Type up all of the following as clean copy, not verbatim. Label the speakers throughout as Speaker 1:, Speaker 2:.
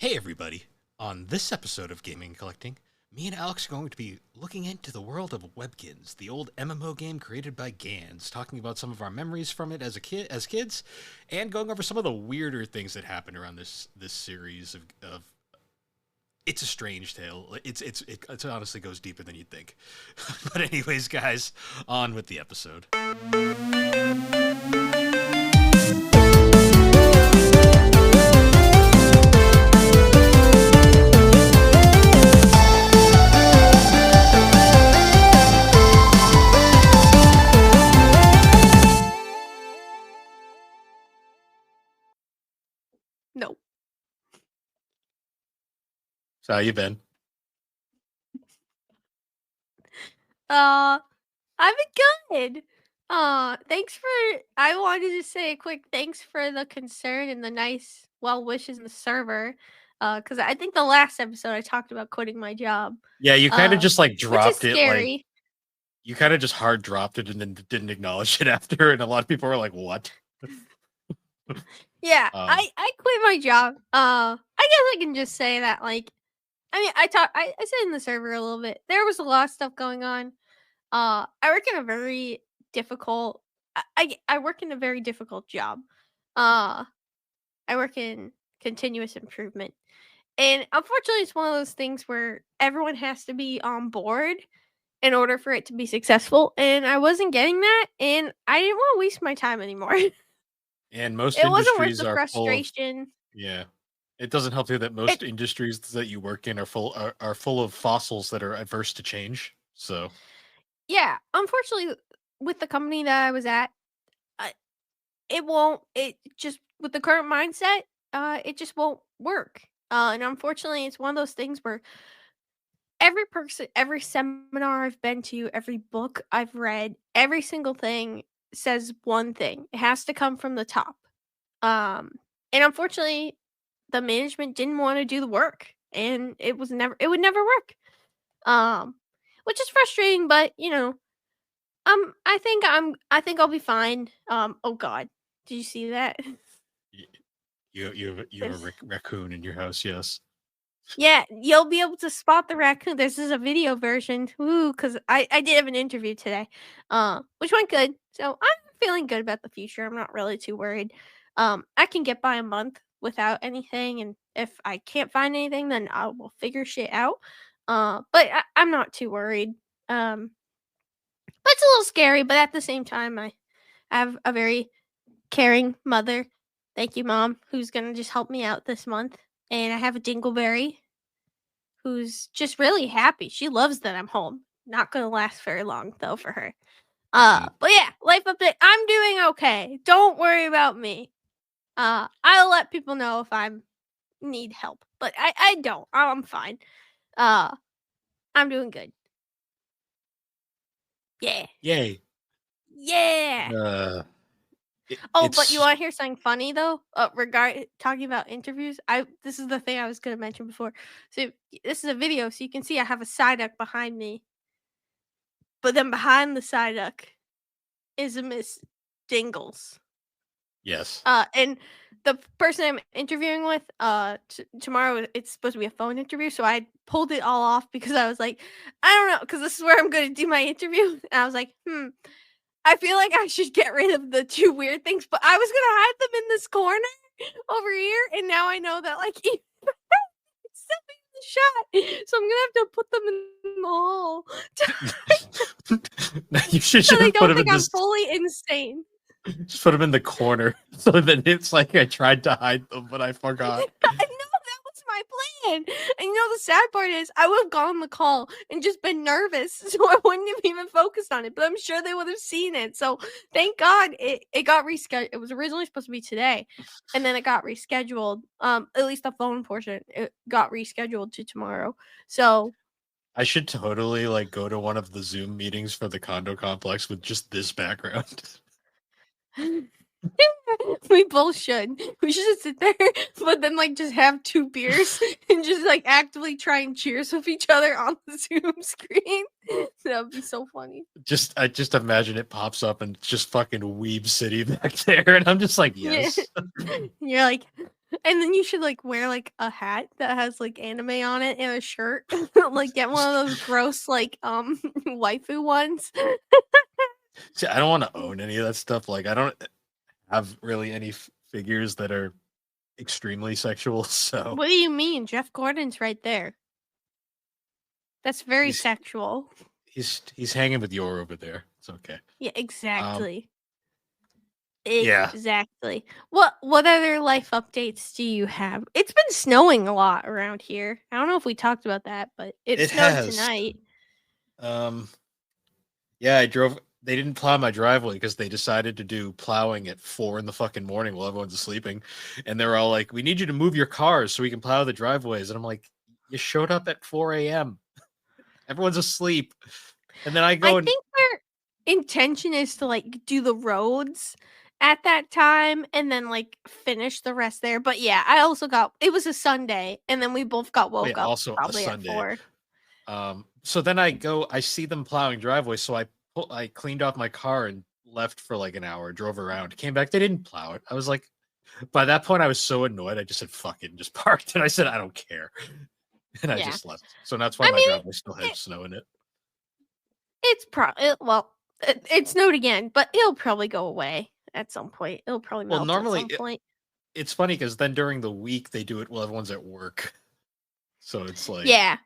Speaker 1: Hey everybody! On this episode of Gaming and Collecting, me and Alex are going to be looking into the world of Webkinz, the old MMO game created by Gans, talking about some of our memories from it as kids, and going over some of the weirder things that happened around this series of it's a strange tale. It honestly goes deeper than you'd think. But anyways, guys, on with the episode.
Speaker 2: No.
Speaker 1: So how you been?
Speaker 2: I've been good. Thanks for. I wanted to say a quick thanks for the concern and the nice well wishes in the server. Because I think the last episode I talked about quitting my job.
Speaker 1: Yeah, you kind of just like
Speaker 2: which is
Speaker 1: dropped it,
Speaker 2: scary.
Speaker 1: you kind of just hard dropped it and then didn't acknowledge it after, and a lot of people were like, "What?"
Speaker 2: Yeah, I quit my job. I guess I can just say that. Like, I mean, I said in the server a little bit. There was a lot of stuff going on. I work in a very difficult. I work in a very difficult job. I work in continuous improvement, and unfortunately, it's one of those things where everyone has to be on board in order for it to be successful. And I wasn't getting that, and I didn't want to waste my time anymore.
Speaker 1: And most
Speaker 2: It wasn't worth
Speaker 1: industries
Speaker 2: the
Speaker 1: are full of
Speaker 2: frustration.
Speaker 1: It doesn't help you that most
Speaker 2: It
Speaker 1: industries that you work in are full of fossils that are adverse to change. So
Speaker 2: Yeah, unfortunately, with the company that I was at, I, it won't. It just with the current mindset, it just won't work. And unfortunately, it's one of those things where every person, every seminar I've been to, every book I've read, every single thing says one thing. It has to come from the top. Um, and unfortunately, the management didn't want to do the work, and it would never work. Um, which is frustrating, but I think I'll be fine. Oh God, did you see that?
Speaker 1: you have a raccoon in your house, yes.
Speaker 2: Yeah, you'll be able to spot the raccoon. This is a video version. Ooh, because I did have an interview today, which went good. So I'm feeling good about the future. I'm not really too worried. I can get by a month without anything, and if I can't find anything, then I will figure shit out. But I'm not too worried. But it's a little scary. But at the same time, I have a very caring mother. Thank you, Mom, who's gonna just help me out this month. And I have a Dingleberry who's just really happy. She loves that I'm home. Not gonna last very long though for her. But yeah, life update. I'm doing okay. Don't worry about me. I'll let people know if I need help, but I don't. I'm fine. I'm doing good. Yeah.
Speaker 1: Yay.
Speaker 2: Yeah. But you want to hear something funny though? Talking about interviews, this is the thing I was gonna mention before. So this is a video, so you can see I have a Psyduck behind me, but then behind the Psyduck is a Miss Dingles.
Speaker 1: Yes.
Speaker 2: And the person I'm interviewing with, tomorrow it's supposed to be a phone interview, so I pulled it all off because I was like, I don't know, because this is where I'm gonna do my interview, and I was like, I feel like I should get rid of the two weird things, but I was gonna hide them in this corner over here, and now I know that like it's still being the shot, so I'm gonna have to put them in the hall.
Speaker 1: You should
Speaker 2: so they
Speaker 1: put
Speaker 2: don't
Speaker 1: them
Speaker 2: think
Speaker 1: in
Speaker 2: I'm
Speaker 1: this.
Speaker 2: fully insane.
Speaker 1: Just put them in the corner, so then it's like I tried to hide them, but I forgot.
Speaker 2: I know that was my plan. And the sad part is I would have gone on the call and just been nervous, so I wouldn't have even focused on it. But I'm sure they would have seen it. So thank God it got rescheduled. It was originally supposed to be today, and then it got rescheduled. At least the phone portion it got rescheduled to tomorrow. So
Speaker 1: I should totally like go to one of the Zoom meetings for the condo complex with just this background.
Speaker 2: we both should. We should just sit there, but then like just have 2 beers and just like actively try and cheers with each other on the Zoom screen. That would be so funny.
Speaker 1: I just imagine it pops up and it's just fucking Weeb City back there, and I'm just like, yes.
Speaker 2: Yeah. You're like, And then you should like wear like a hat that has like anime on it and a shirt. Like get one of those gross like waifu ones.
Speaker 1: See, I don't want to own any of that stuff. Like, I don't have really any figures that are extremely sexual. So
Speaker 2: What do you mean? Jeff Gordon's right there. That's very
Speaker 1: he's
Speaker 2: sexual.
Speaker 1: he's hanging with Yor over there. It's okay.
Speaker 2: Yeah, exactly.
Speaker 1: Yeah.
Speaker 2: Exactly. What other life updates do you have? It's been snowing a lot around here. I don't know if we talked about that, but it
Speaker 1: It
Speaker 2: snowed
Speaker 1: has.
Speaker 2: tonight.
Speaker 1: Yeah, I drove. They didn't plow my driveway because they decided to do plowing at 4 in the fucking morning while everyone's sleeping, and they're all like, "We need you to move your cars so we can plow the driveways." And I'm like, "You showed up at 4 a.m. Everyone's asleep." And then I go
Speaker 2: I
Speaker 1: and
Speaker 2: think their intention is to like do the roads at that time and then like finish the rest there. But yeah, I also got it was a Sunday and then we both got woke up
Speaker 1: also a
Speaker 2: probably at
Speaker 1: Sunday.
Speaker 2: 4.
Speaker 1: So then I see them plowing driveways, so I cleaned off my car and left for like an hour, drove around, came back. They didn't plow it. I was like, by that point, I was so annoyed. I just said, "Fuck it," and just parked. And I said, "I don't care," and I
Speaker 2: Yeah.
Speaker 1: just left. So that's why
Speaker 2: I
Speaker 1: my
Speaker 2: mean,
Speaker 1: driveway still has snow in it.
Speaker 2: it's it snowed again, but it'll probably go away at some point. It'll probably
Speaker 1: Well,
Speaker 2: melt at
Speaker 1: normally
Speaker 2: some point.
Speaker 1: it's funny because then during the week they do it while everyone's at work. So it's like,
Speaker 2: Yeah.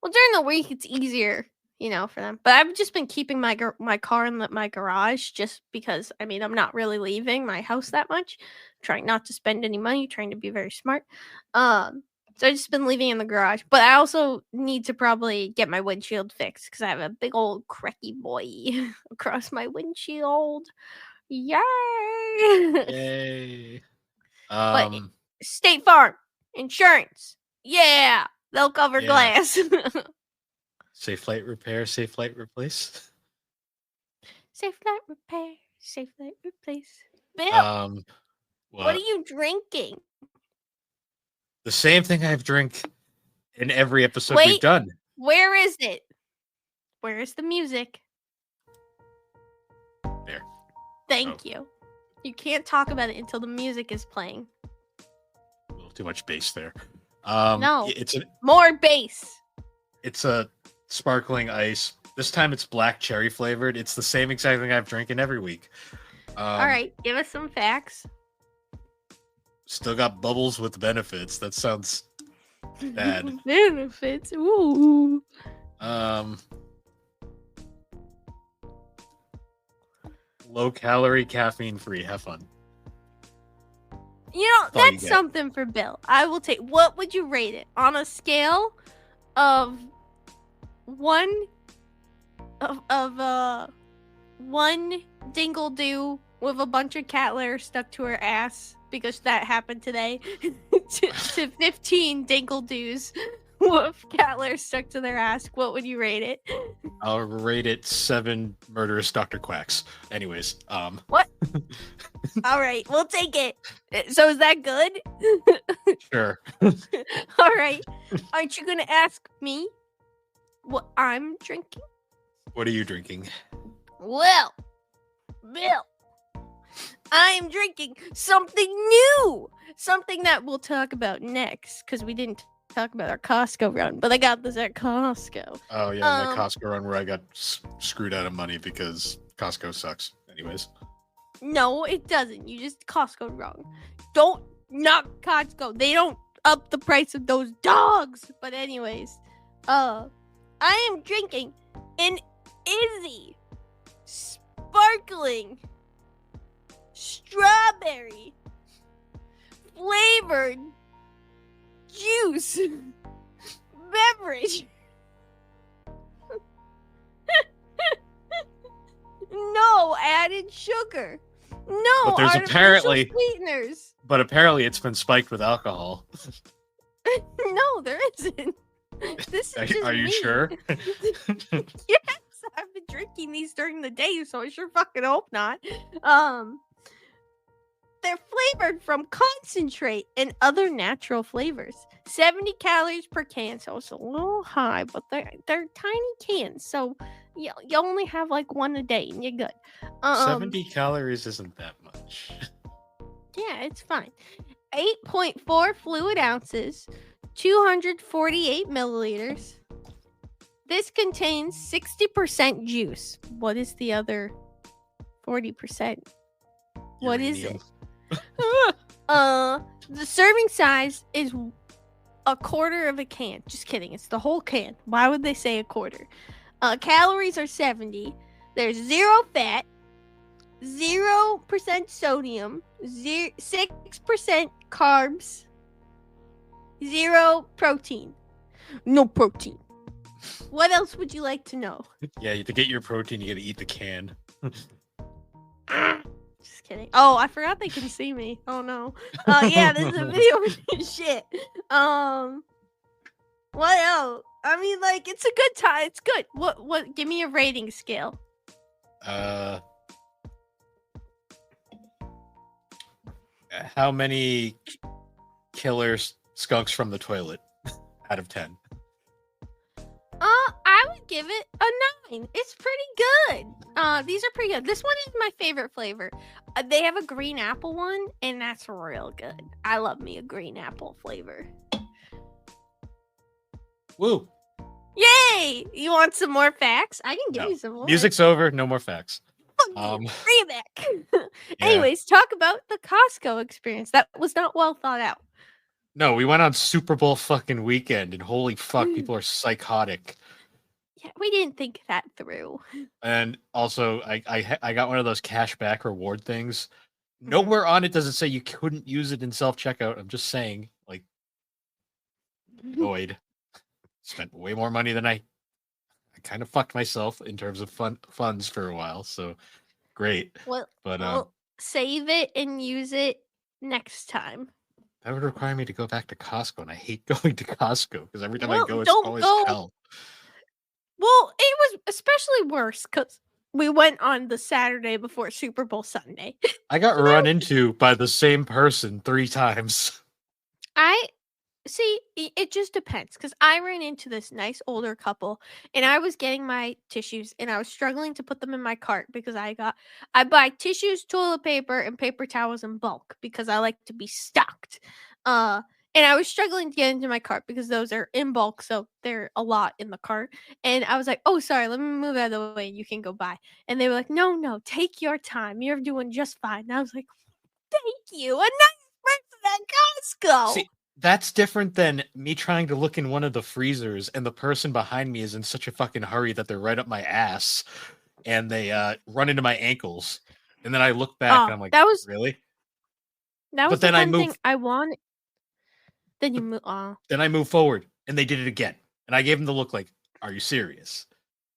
Speaker 2: Well, during the week it's easier, for them. But I've just been keeping my car in my garage just because I mean I'm not really leaving my house that much. Trying not to spend any money, trying to be very smart. So I've just been leaving in the garage. But I also need to probably get my windshield fixed because I have a big old cracky boy across my windshield. Yay!
Speaker 1: yay.
Speaker 2: But State Farm insurance, yeah, they'll cover glass.
Speaker 1: Safe flight repair, safe flight replace.
Speaker 2: Safe flight repair, safe flight replace. Bill, what are you drinking?
Speaker 1: The same thing I've drank in every episode we've done.
Speaker 2: Where is it? Where is the music?
Speaker 1: There.
Speaker 2: Thank you. You can't talk about it until the music is playing.
Speaker 1: A little too much bass there.
Speaker 2: No,
Speaker 1: it's
Speaker 2: more bass.
Speaker 1: It's a sparkling ice. This time it's black cherry flavored. It's the same exact thing I've drinking every week.
Speaker 2: All right, give us some facts.
Speaker 1: Still got bubbles with benefits. That sounds bad.
Speaker 2: Benefits. Ooh.
Speaker 1: Low calorie, caffeine free. Have fun.
Speaker 2: That's something for Bill. I will take. What would you rate it on a scale of one dingle doo with a bunch of cat litter stuck to her ass because that happened today to 15 dingle doos with cat litter stuck to their ass? What would you rate it?
Speaker 1: I'll rate it 7 murderous Dr. Quacks. Anyways,
Speaker 2: what? All right, we'll take it. So is that good?
Speaker 1: Sure.
Speaker 2: All right. Aren't you gonna ask me what I'm drinking?
Speaker 1: What are you drinking?
Speaker 2: Well, Bill, I'm drinking something new. Something that we'll talk about next because we didn't talk about our Costco run, but I got this at Costco.
Speaker 1: Oh yeah, that Costco run where I got screwed out of money because Costco sucks. Anyways.
Speaker 2: No, it doesn't. You just Costco wrong. Don't knock Costco. They don't up the price of those dogs. But anyways, I am drinking an Izzy sparkling strawberry flavored juice beverage. No added sugar. No,
Speaker 1: but there's apparently
Speaker 2: sweeteners.
Speaker 1: But apparently it's been spiked with alcohol.
Speaker 2: No, there isn't. This is just
Speaker 1: Are you sure?
Speaker 2: Yes, I've been drinking these during the day, so I sure fucking hope not. They're flavored from concentrate and other natural flavors. 70 calories per can, so it's a little high, but they're tiny cans, so you only have like one a day and you're good.
Speaker 1: 70 calories isn't that much.
Speaker 2: Yeah, it's fine. 8.4 fluid ounces, 248 milliliters. This contains 60% juice. What is the other 40%? What is
Speaker 1: Uranium.
Speaker 2: it? The serving size is a quarter of a can. Just kidding. It's the whole can. Why would they say a quarter? Calories are 70. There's 0 fat, 0% sodium, 6% carbs, 0 protein. No protein. What else would you like to know?
Speaker 1: Yeah, to get your protein, you gotta eat the can.
Speaker 2: Just kidding. Oh, I forgot they can see me. Oh no. Yeah, this is a video with shit. What else? I mean, like, it's a good time. It's good. What? Give me a rating scale.
Speaker 1: How many killer skunks from the toilet out of 10?
Speaker 2: I would give it a 9. It's pretty good. These are pretty good. This one is my favorite flavor. They have a green apple one, and that's real good. I love me a green apple flavor.
Speaker 1: Woo!
Speaker 2: Yay! You want some more facts? I can give
Speaker 1: No.
Speaker 2: you some more.
Speaker 1: Music's over. No more facts.
Speaker 2: Bring it back. Anyways, talk about the Costco experience. That was not well thought out.
Speaker 1: No, we went on Super Bowl fucking weekend, and holy fuck, people are psychotic.
Speaker 2: Yeah, we didn't think that through.
Speaker 1: And also, I got one of those cashback reward things. Nowhere on it does it say you couldn't use it in self-checkout. I'm just saying, like, annoyed. Spent way more money than I kind of fucked myself in terms of funds for a while. So great.
Speaker 2: Well,
Speaker 1: But
Speaker 2: we'll save it and use it next time.
Speaker 1: That would require me to go back to Costco, and I hate going to Costco because every time I go, it's
Speaker 2: don't
Speaker 1: always
Speaker 2: go.
Speaker 1: hell.
Speaker 2: Well, it was especially worse because we went on the Saturday before Super Bowl Sunday.
Speaker 1: I got run into by the same person 3 times.
Speaker 2: See, it just depends because I ran into this nice older couple and I was getting my tissues and I was struggling to put them in my cart because I buy tissues, toilet paper, and paper towels in bulk because I like to be stocked. And I was struggling to get into my cart because those are in bulk, so they're a lot in the cart. And I was like, "Oh, sorry, let me move out of the way and you can go by." And they were like, "No, take your time. You're doing just fine." And I was like, "Thank you, a nice person at Costco."
Speaker 1: See, that's different than me trying to look in one of the freezers and the person behind me is in such a fucking hurry that they're right up my ass and they run into my ankles. And then I look back and I'm like, really?
Speaker 2: That was
Speaker 1: But then
Speaker 2: the one thing I wanted. Then you move.
Speaker 1: Then I move forward and they did it again. And I gave them the look like, are you serious?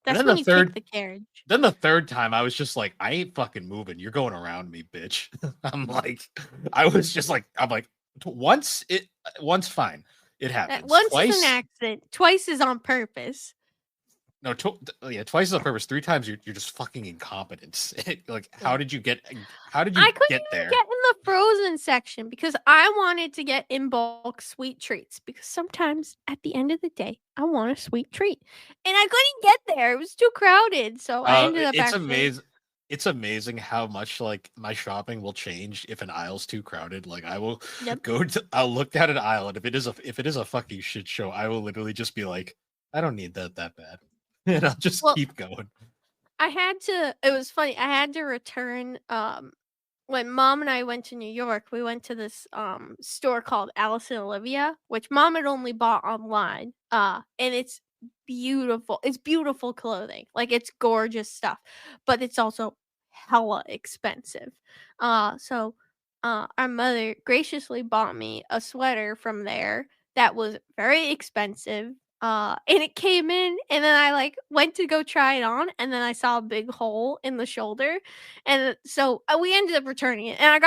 Speaker 2: That's when you kick the carriage.
Speaker 1: Then the third time I was just like, I ain't fucking moving. You're going around me, bitch. I'm like, once fine. It happens.
Speaker 2: Once is an accident. Twice is on purpose.
Speaker 1: No, twice is on purpose. 3 times you're just fucking incompetent. Like, how did you get there?
Speaker 2: I couldn't even get in the frozen section because I wanted to get in bulk sweet treats because sometimes at the end of the day I want a sweet treat and I couldn't get there. It was too crowded, so I ended up.
Speaker 1: It's amazing. It's amazing how much like my shopping will change if an aisle's too crowded. Like I will I'll look down an aisle, and if it is a fucking shit show, I will literally just be like, I don't need that bad. And I'll just keep going.
Speaker 2: It was funny. I had to return when Mom and I went to New York. We went to this store called Alice and Olivia, which Mom had only bought online. And it's beautiful. It's beautiful clothing. Like it's gorgeous stuff, but it's also hella expensive. So our mother graciously bought me a sweater from there that was very expensive. And it came in, and then I like went to go try it on, and then I saw a big hole in the shoulder, and so we ended up returning it. And I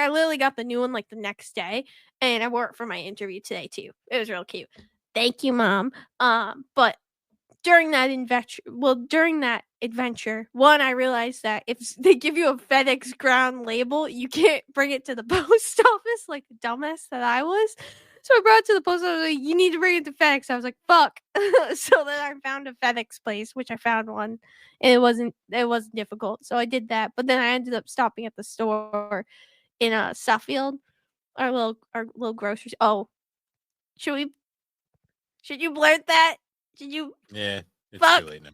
Speaker 2: literally got the new one like the next day, and I wore it for my interview today too. It was real cute. Thank you, Mom. But during that adventure, one, I realized that if they give you a FedEx ground label, you can't bring it to the post office like the dumbass that I was. So I brought it to the post office. Like, you need to bring it to FedEx. I was like, fuck. So then I found a FedEx place, which I found one, and it wasn't difficult. So I did that. But then I ended up stopping at the store in Suffield, Our little groceries. Oh, should we? Should you blurt that? Should you?
Speaker 1: Yeah, it's too
Speaker 2: Fuck.
Speaker 1: late now.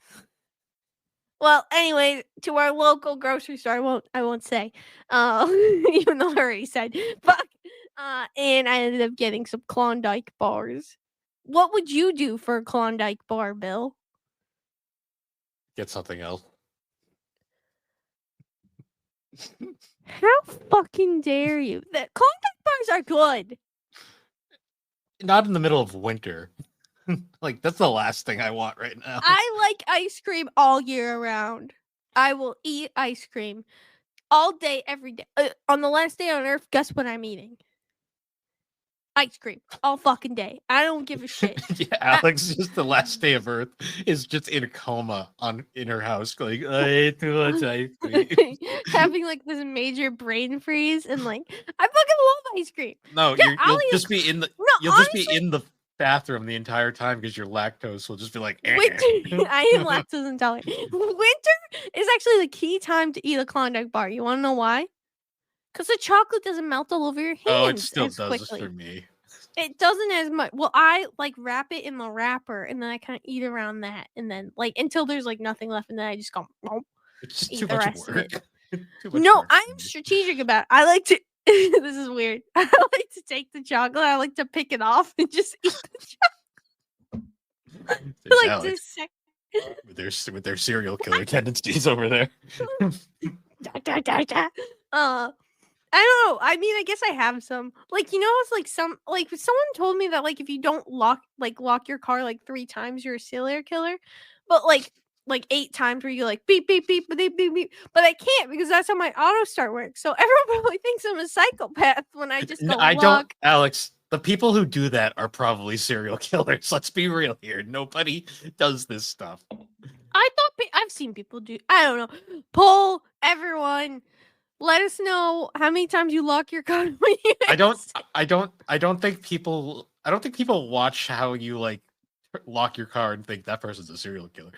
Speaker 2: Well, anyway, to our local grocery store. I won't say. Even though I already said fuck. And I ended up getting some Klondike bars. What would you do for a Klondike bar, Bill?
Speaker 1: Get something else.
Speaker 2: How fucking dare you? The Klondike bars are good.
Speaker 1: Not in the middle of winter. Like, that's the last thing I want right now.
Speaker 2: I like ice cream all year round. I will eat ice cream all day, every day. On the last day on Earth, guess what I'm eating? Ice cream all fucking day. I don't give a shit.
Speaker 1: Yeah, Alex, just the last day of Earth, is just in a coma in her house, like, I ate too much ice cream.
Speaker 2: Having like this major brain freeze and like I fucking love ice cream.
Speaker 1: No,
Speaker 2: Yeah,
Speaker 1: you'll just be in the
Speaker 2: no.
Speaker 1: you'll
Speaker 2: Honestly,
Speaker 1: just be in the bathroom the entire time because your lactose will just be like.
Speaker 2: winter. I am lactose intolerant. Winter is actually the key time to eat a Klondike bar. You want to know why? Because the chocolate doesn't melt all over your hands.
Speaker 1: Oh, it still
Speaker 2: as
Speaker 1: does
Speaker 2: quickly.
Speaker 1: for me.
Speaker 2: It doesn't as much. Well, I like wrap it in the wrapper and then I kind of eat around that and then like until there's like nothing left and then I just go.
Speaker 1: It's just
Speaker 2: Eat
Speaker 1: too
Speaker 2: the
Speaker 1: much
Speaker 2: rest of
Speaker 1: work.
Speaker 2: it.
Speaker 1: Too much
Speaker 2: No,
Speaker 1: work for
Speaker 2: I'm
Speaker 1: me.
Speaker 2: strategic about it. I like to. This is weird. I like to take the chocolate. I like to pick it off and just eat the chocolate.
Speaker 1: There's
Speaker 2: Like
Speaker 1: Alex
Speaker 2: this
Speaker 1: with their serial killer tendencies over there.
Speaker 2: I don't know. I mean, I guess I have some. Like, you know, it's like some like someone told me that like if you don't lock your car like 3 times, you're a serial killer. But like 8 times where you like beep beep beep beep beep beep. But I can't because that's how my auto start works. So everyone probably thinks I'm a psychopath when I just go
Speaker 1: I
Speaker 2: lock.
Speaker 1: don't, Alex. The people who do that are probably serial killers. Let's be real here. Nobody does this stuff.
Speaker 2: I thought I've seen people do. I don't know. Poll everyone. Let us know how many times you lock your car.
Speaker 1: I don't think people watch how you like lock your car and think that person's a serial killer.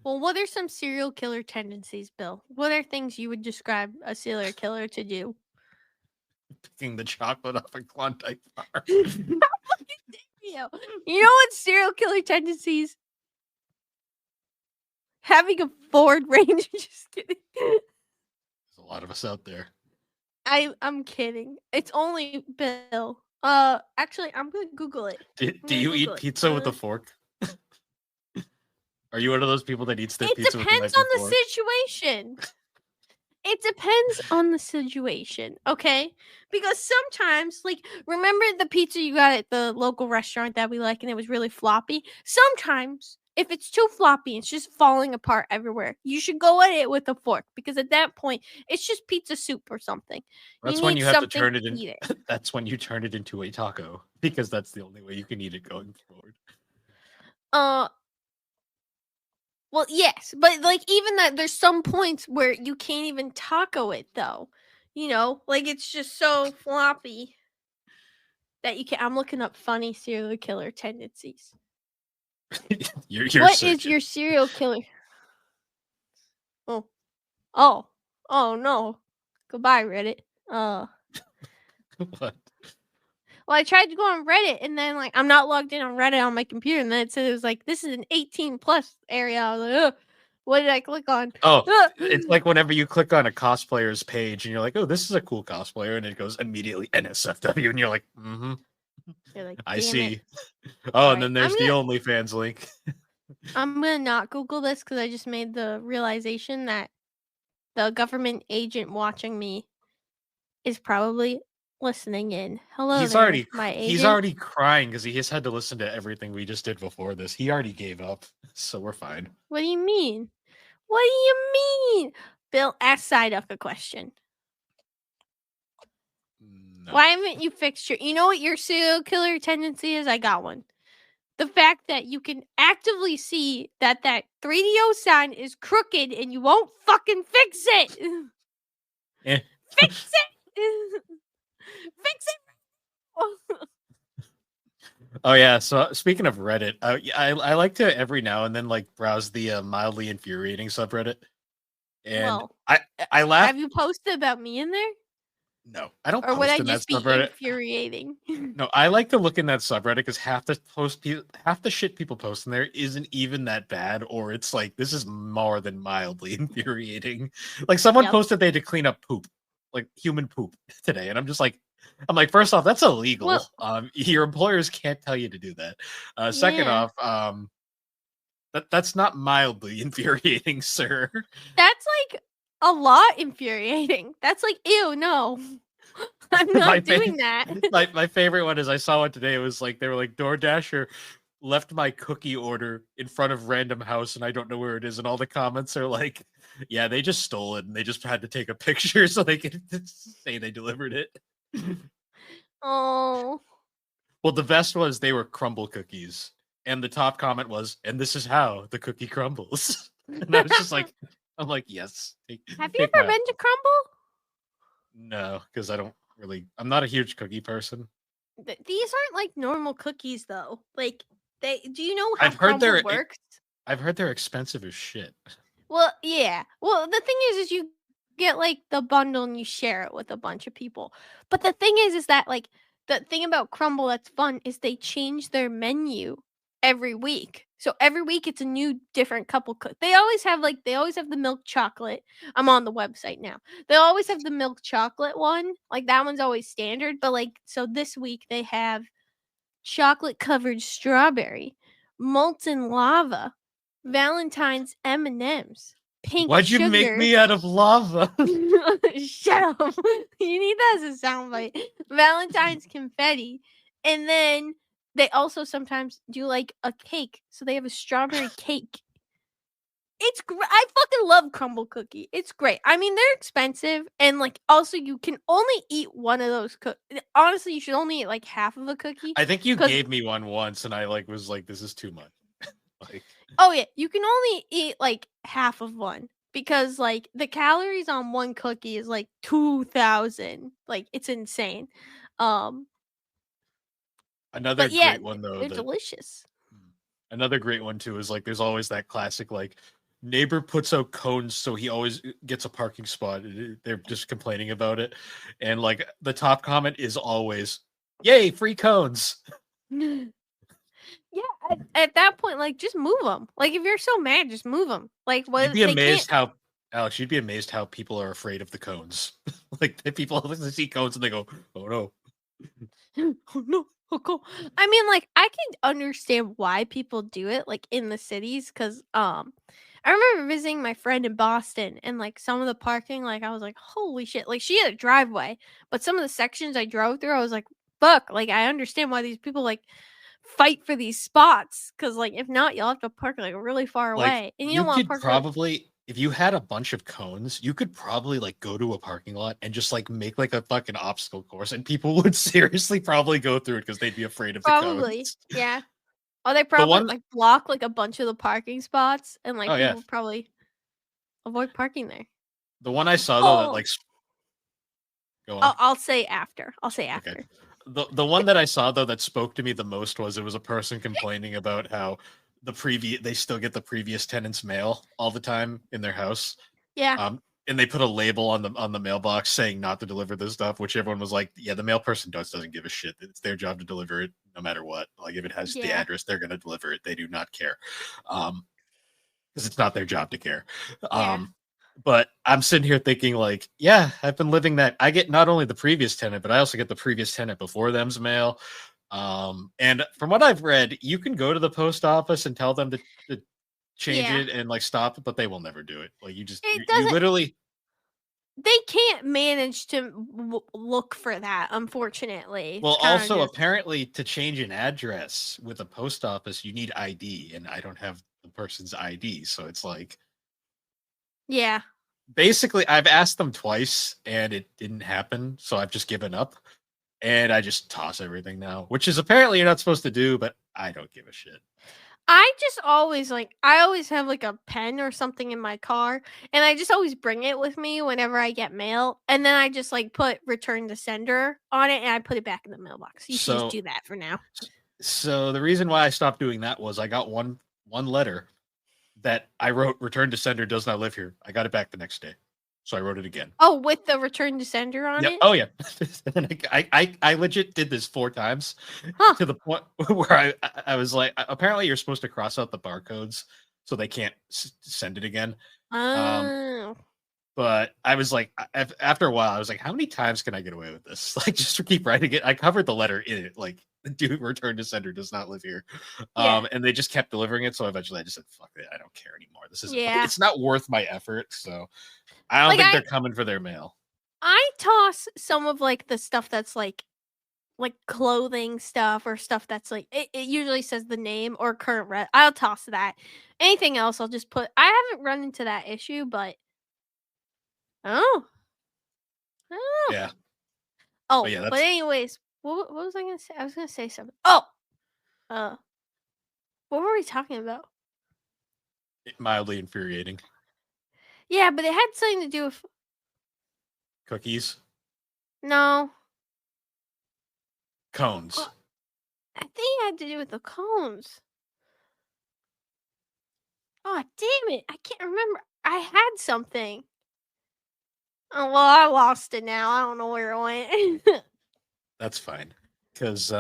Speaker 2: Well, what are some serial killer tendencies, Bill? What are things you would describe a serial killer to do?
Speaker 1: Picking the chocolate off a Klondike bar.
Speaker 2: How fucking dare you? You know what serial killer tendencies? Having a Ford Ranger. Just kidding.
Speaker 1: There's a lot of us out there.
Speaker 2: I'm kidding. It's only Bill. Actually, I'm gonna Google it.
Speaker 1: Do you eat pizza with a fork? Are you one of those people that eats their pizza with a knife and fork?
Speaker 2: It depends on the situation. It depends on the situation, okay? Because sometimes, like, remember the pizza you got at the local restaurant that we like and it was really floppy? Sometimes, if it's too floppy, it's just falling apart everywhere. You should go at it with a fork because at that point, it's just pizza soup or something.
Speaker 1: That's when you have to turn it in. That's when you turn it into a taco because that's the only way you can eat it going forward.
Speaker 2: Well, yes, but like even that, there's some points where you can't even taco it though. You know, like it's just so floppy that you can't. I'm looking up funny serial killer tendencies. What is your serial killer? Oh no! Goodbye, Reddit.
Speaker 1: What?
Speaker 2: Well, I tried to go on Reddit and then like I'm not logged in on Reddit on my computer, and then it said it was like this is an 18+ area. I was like, ugh. What did I click on?
Speaker 1: Oh, it's like whenever you click on a cosplayer's page and you're like, oh, this is a cool cosplayer, and it goes immediately NSFW, and you're like,
Speaker 2: You're like,
Speaker 1: I see.
Speaker 2: It.
Speaker 1: Oh, and then there's the OnlyFans link.
Speaker 2: I'm gonna not Google this because I just made the realization that the government agent watching me is probably listening in. Hello,
Speaker 1: he's
Speaker 2: there,
Speaker 1: already
Speaker 2: my agent.
Speaker 1: He's already crying because he has had to listen to everything we just did before this. He already gave up, so we're fine.
Speaker 2: What do you mean? What do you mean? Bill, ask Psyduck a question. No. Why haven't you fixed your... You know what your serial killer tendency is? I got one. The fact that you can actively see that 3DO sign is crooked and you won't fucking fix it. Fix it. Fix it.
Speaker 1: Oh yeah, so speaking of Reddit, I like to every now and then like browse the mildly infuriating subreddit, and I laugh.
Speaker 2: Have you posted about me in there?
Speaker 1: No, I don't
Speaker 2: Or would I
Speaker 1: post in that
Speaker 2: just be
Speaker 1: subreddit.
Speaker 2: infuriating?
Speaker 1: No, I like to look in that subreddit because half the shit people post in there isn't even that bad, or it's like this is more than mildly infuriating. Like someone
Speaker 2: Yep.
Speaker 1: posted they had to clean up poop, like human poop today, and I'm like, first off, that's illegal.
Speaker 2: Well,
Speaker 1: Your employers can't tell you to do that. Second
Speaker 2: yeah.
Speaker 1: off, that's not mildly infuriating, sir.
Speaker 2: That's, like, a lot infuriating. That's like, "Ew, no. I'm
Speaker 1: my,
Speaker 2: not
Speaker 1: fa-
Speaker 2: doing that."
Speaker 1: my favorite one is I saw it today. It was like they were like DoorDasher left my cookie order in front of random house and I don't know where it is. And all the comments are like, yeah, they just stole it and they just had to take a picture so they could say they delivered it.
Speaker 2: Oh.
Speaker 1: Well, the best was they were crumble cookies. And the top comment was, and this is how the cookie crumbles. And I was just like, I'm like, yes,
Speaker 2: Have you
Speaker 1: take
Speaker 2: ever
Speaker 1: my
Speaker 2: been to Crumble?
Speaker 1: no, because I'm not a huge cookie person.
Speaker 2: These aren't, like, normal cookies, though. Like, do you know how
Speaker 1: I've heard
Speaker 2: Crumble
Speaker 1: they're
Speaker 2: works?
Speaker 1: I've heard they're expensive as shit.
Speaker 2: Well, yeah. Well, the thing is you get, like, the bundle and you share it with a bunch of people. But the thing is that, like, the thing about Crumble that's fun is they change their menu every week. So every week it's a new different couple they always have, the milk chocolate. I'm on the website now. They always have the milk chocolate one. Like, that one's always standard, but, like, so this week they have chocolate covered strawberry, molten lava, Valentine's M&Ms, pink
Speaker 1: Why'd you make
Speaker 2: sugar.
Speaker 1: me out of lava?
Speaker 2: Shut up. You need that as a soundbite. Valentine's confetti. And then they also sometimes do like a cake. So they have a strawberry cake. It's great. I fucking love crumble cookie. It's great. I mean, they're expensive, and like also you can only eat one of those. Honestly, you should only eat like half of a cookie.
Speaker 1: I think you
Speaker 2: Because
Speaker 1: gave me one once, and I was like, "This is too much." Like,
Speaker 2: oh yeah, you can only eat like half of one because like the calories on one cookie is like 2,000. Like it's insane. Um,
Speaker 1: another
Speaker 2: but yeah,
Speaker 1: great one though
Speaker 2: they're
Speaker 1: that
Speaker 2: delicious.
Speaker 1: another great one too is like there's always that classic like neighbor puts out cones so he always gets a parking spot. They're just complaining about it, and like the top comment is always, "Yay, free cones!"
Speaker 2: Yeah, at that point, like just move them. Like if you're so mad, just move them. Like
Speaker 1: You'd
Speaker 2: what
Speaker 1: be
Speaker 2: they can't.
Speaker 1: amazed how Alex. You'd be amazed how people are afraid of the cones. Like the people see cones and they go, "Oh no."
Speaker 2: Oh no. Oh, cool. I mean, like, I can understand why people do it, like in the cities, because I remember visiting my friend in Boston, and like some of the parking, like I was like, holy shit! Like she had a driveway, but some of the sections I drove through, I was like, fuck! Like I understand why these people like fight for these spots, because like if not, you'll have to park like really far
Speaker 1: Like
Speaker 2: away, and you
Speaker 1: you
Speaker 2: don't want to
Speaker 1: could
Speaker 2: park really.
Speaker 1: probably if you had a bunch of cones, you could probably like go to a parking lot and just like make like a fucking obstacle course and people would seriously probably go through it because they'd be afraid of the
Speaker 2: Probably,
Speaker 1: cones.
Speaker 2: yeah. Or they
Speaker 1: The
Speaker 2: probably
Speaker 1: one
Speaker 2: like block like a bunch of the parking spots, and like
Speaker 1: oh yeah.
Speaker 2: people would probably avoid parking there.
Speaker 1: The one I saw though that
Speaker 2: Oh,
Speaker 1: like go on.
Speaker 2: I'll say after. I'll say
Speaker 1: Okay.
Speaker 2: after.
Speaker 1: The one that I saw though that spoke to me the most was it was a person complaining about how they still get the previous tenant's mail all the time in their house.
Speaker 2: Yeah,
Speaker 1: And they put a label on the mailbox saying not to deliver this stuff, which everyone was like, yeah, the mail person doesn't give a shit. It's their job to deliver it no matter what. Like if it has the
Speaker 2: yeah,
Speaker 1: address, they're gonna deliver it. They do not care. Because it's not their job to care.
Speaker 2: yeah,
Speaker 1: But I'm sitting here thinking, like, yeah, I've been living that. I get not only the previous tenant, but I also get the previous tenant before them's mail. And from what I've read, you can go to the post office and tell them to change
Speaker 2: yeah.
Speaker 1: it and like stop it, but they will never do it. Like
Speaker 2: It
Speaker 1: you
Speaker 2: doesn't.
Speaker 1: literally
Speaker 2: They can't manage to look for that. Unfortunately,
Speaker 1: well
Speaker 2: it's kind of
Speaker 1: also
Speaker 2: just
Speaker 1: apparently to change an address with a post office, you need ID, and I don't have the person's ID, so it's like
Speaker 2: yeah.
Speaker 1: basically I've asked them twice and it didn't happen, so I've just given up. And I just toss everything now, which is apparently you're not supposed to do, but I don't give a shit.
Speaker 2: I just always like I always have like a pen or something in my car, and I just always bring it with me whenever I get mail, and then I just like put return to sender on it, and I put it back in the mailbox. You should just
Speaker 1: So
Speaker 2: do that for now.
Speaker 1: so the reason why I stopped doing that was I got one letter that I wrote return to sender does not live here. I got it back the next day. So I wrote it again.
Speaker 2: Oh, with the return to sender on
Speaker 1: Yep.
Speaker 2: it?
Speaker 1: Oh yeah. And then I legit did this 4 times
Speaker 2: Huh.
Speaker 1: to the point where I was like, apparently you're supposed to cross out the barcodes so they can't send it again. Um,
Speaker 2: Oh.
Speaker 1: but I was like, after a while, I was like, how many times can I get away with this? Like, just to keep writing it. I covered the letter in it. Like, dude, return to sender does not live here.
Speaker 2: Yeah.
Speaker 1: And they just kept delivering it. So eventually I just said, fuck it. I don't care anymore. This isn't,
Speaker 2: Yeah.
Speaker 1: it's not worth my effort. So I don't
Speaker 2: Like,
Speaker 1: think they're coming for their mail.
Speaker 2: I toss some of, like, the stuff that's, like, clothing stuff or stuff that's, like it usually says the name or current I'll toss that. Anything else, I'll just put I haven't run into that issue, but oh, I don't know.
Speaker 1: Yeah. But
Speaker 2: Oh,
Speaker 1: yeah,
Speaker 2: but
Speaker 1: that's
Speaker 2: anyways, what was I gonna say? I was gonna say something. Oh, uh, what were we talking about?
Speaker 1: mildly infuriating.
Speaker 2: Yeah, but it had something to do with
Speaker 1: Cookies,
Speaker 2: no.
Speaker 1: cones.
Speaker 2: I think it had to do with the cones. Oh, damn it! I can't remember. I had something. Oh well, I lost it now. I don't know where it went.
Speaker 1: That's fine. Because